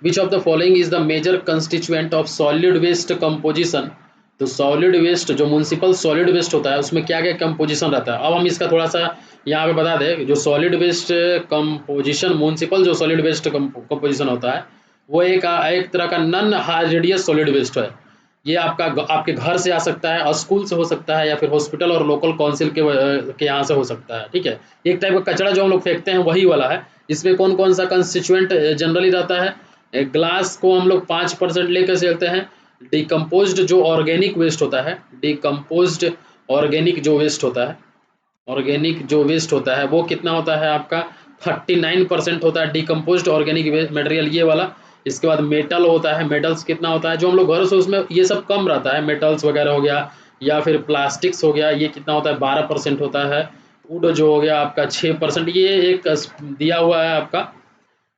Which of the following is the major constituent of solid waste composition. तो सॉलिड वेस्ट जो म्यूनसिपल सॉलिड वेस्ट होता है उसमें क्या क्या कंपोजिशन रहता है। अब हम इसका थोड़ा सा यहाँ पे बता दें, जो सॉलिड वेस्ट कंपोजिशन, म्यूनसिपल जो सॉलिड वेस्ट कंपोजिशन होता है वो एक तरह का नॉन हाइड्रेडियस सॉलिड वेस्ट है। ये आपके घर से आ सकता है, स्कूल से हो सकता है, या फिर हॉस्पिटल और लोकल काउंसिल के यहाँ से हो सकता है। ठीक है, एक टाइप का कचरा जो हम लोग फेंकते हैं वही वाला है। इसमें कौन कौन सा कंस्टिट्यूएंट जनरली रहता है? ग्लास को हम लोग 5% लेकर चलते हैं। डिकम्पोज्ड जो ऑर्गेनिक वेस्ट होता है, डिकम्पोज्ड ऑर्गेनिक जो वेस्ट होता है वो कितना होता है आपका? 39% होता है डिकम्पोज्ड ऑर्गेनिक मटेरियल, ये वाला। इसके बाद मेटल होता है, मेटल्स कितना होता है? जो हम लोग घर से उसमें ये सब कम रहता है, मेटल्स वगैरह हो गया, या फिर प्लास्टिक्स हो गया, ये कितना होता है? 12% होता है। वुड जो हो गया आपका 6%, ये एक दिया हुआ है आपका,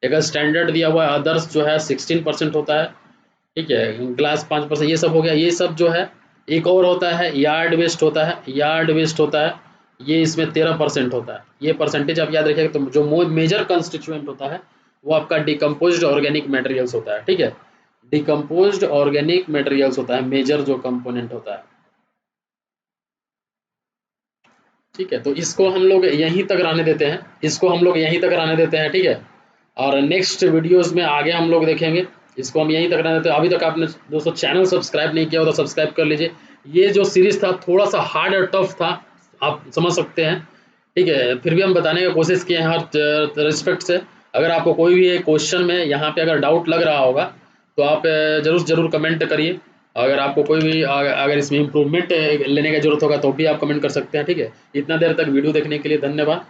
एक स्टैंडर्ड दिया हुआ है। अदर्स जो है 16% होता है। ठीक है, ग्लास 5%, ये सब हो गया। ये सब जो है, एक और होता है यार्ड वेस्ट होता है, ये इसमें 13% होता है। ये परसेंटेज आप याद रखिएगा। तो जो मेजर कंस्टिट्यूएंट होता है वो आपका डिकम्पोज्ड ऑर्गेनिक मटेरियल्स होता है। ठीक है, डिकम्पोज्ड ऑर्गेनिक मटेरियल्स होता है मेजर जो कंपोनेंट होता है। ठीक है, तो इसको हम लोग यहीं तक रहने देते हैं। ठीक है, और नेक्स्ट वीडियोस में आगे हम लोग देखेंगे। इसको हम यहीं तक रहने देते हैं। अभी तक आपने दोस्तों चैनल सब्सक्राइब नहीं किया हो तो सब्सक्राइब कर लीजिए। ये जो सीरीज था थोड़ा सा हार्ड और टफ था, आप समझ सकते हैं। ठीक है, फिर भी हम बताने की कोशिश किए हैं हर रिस्पेक्ट से। अगर आपको कोई भी क्वेश्चन में यहाँ पे अगर डाउट लग रहा होगा तो आप ज़रूर कमेंट करिए। अगर आपको कोई भी अगर इसमें इम्प्रूवमेंट लेने की जरूरत होगा तो भी आप कमेंट कर सकते हैं। ठीक है, इतना देर तक वीडियो देखने के लिए धन्यवाद।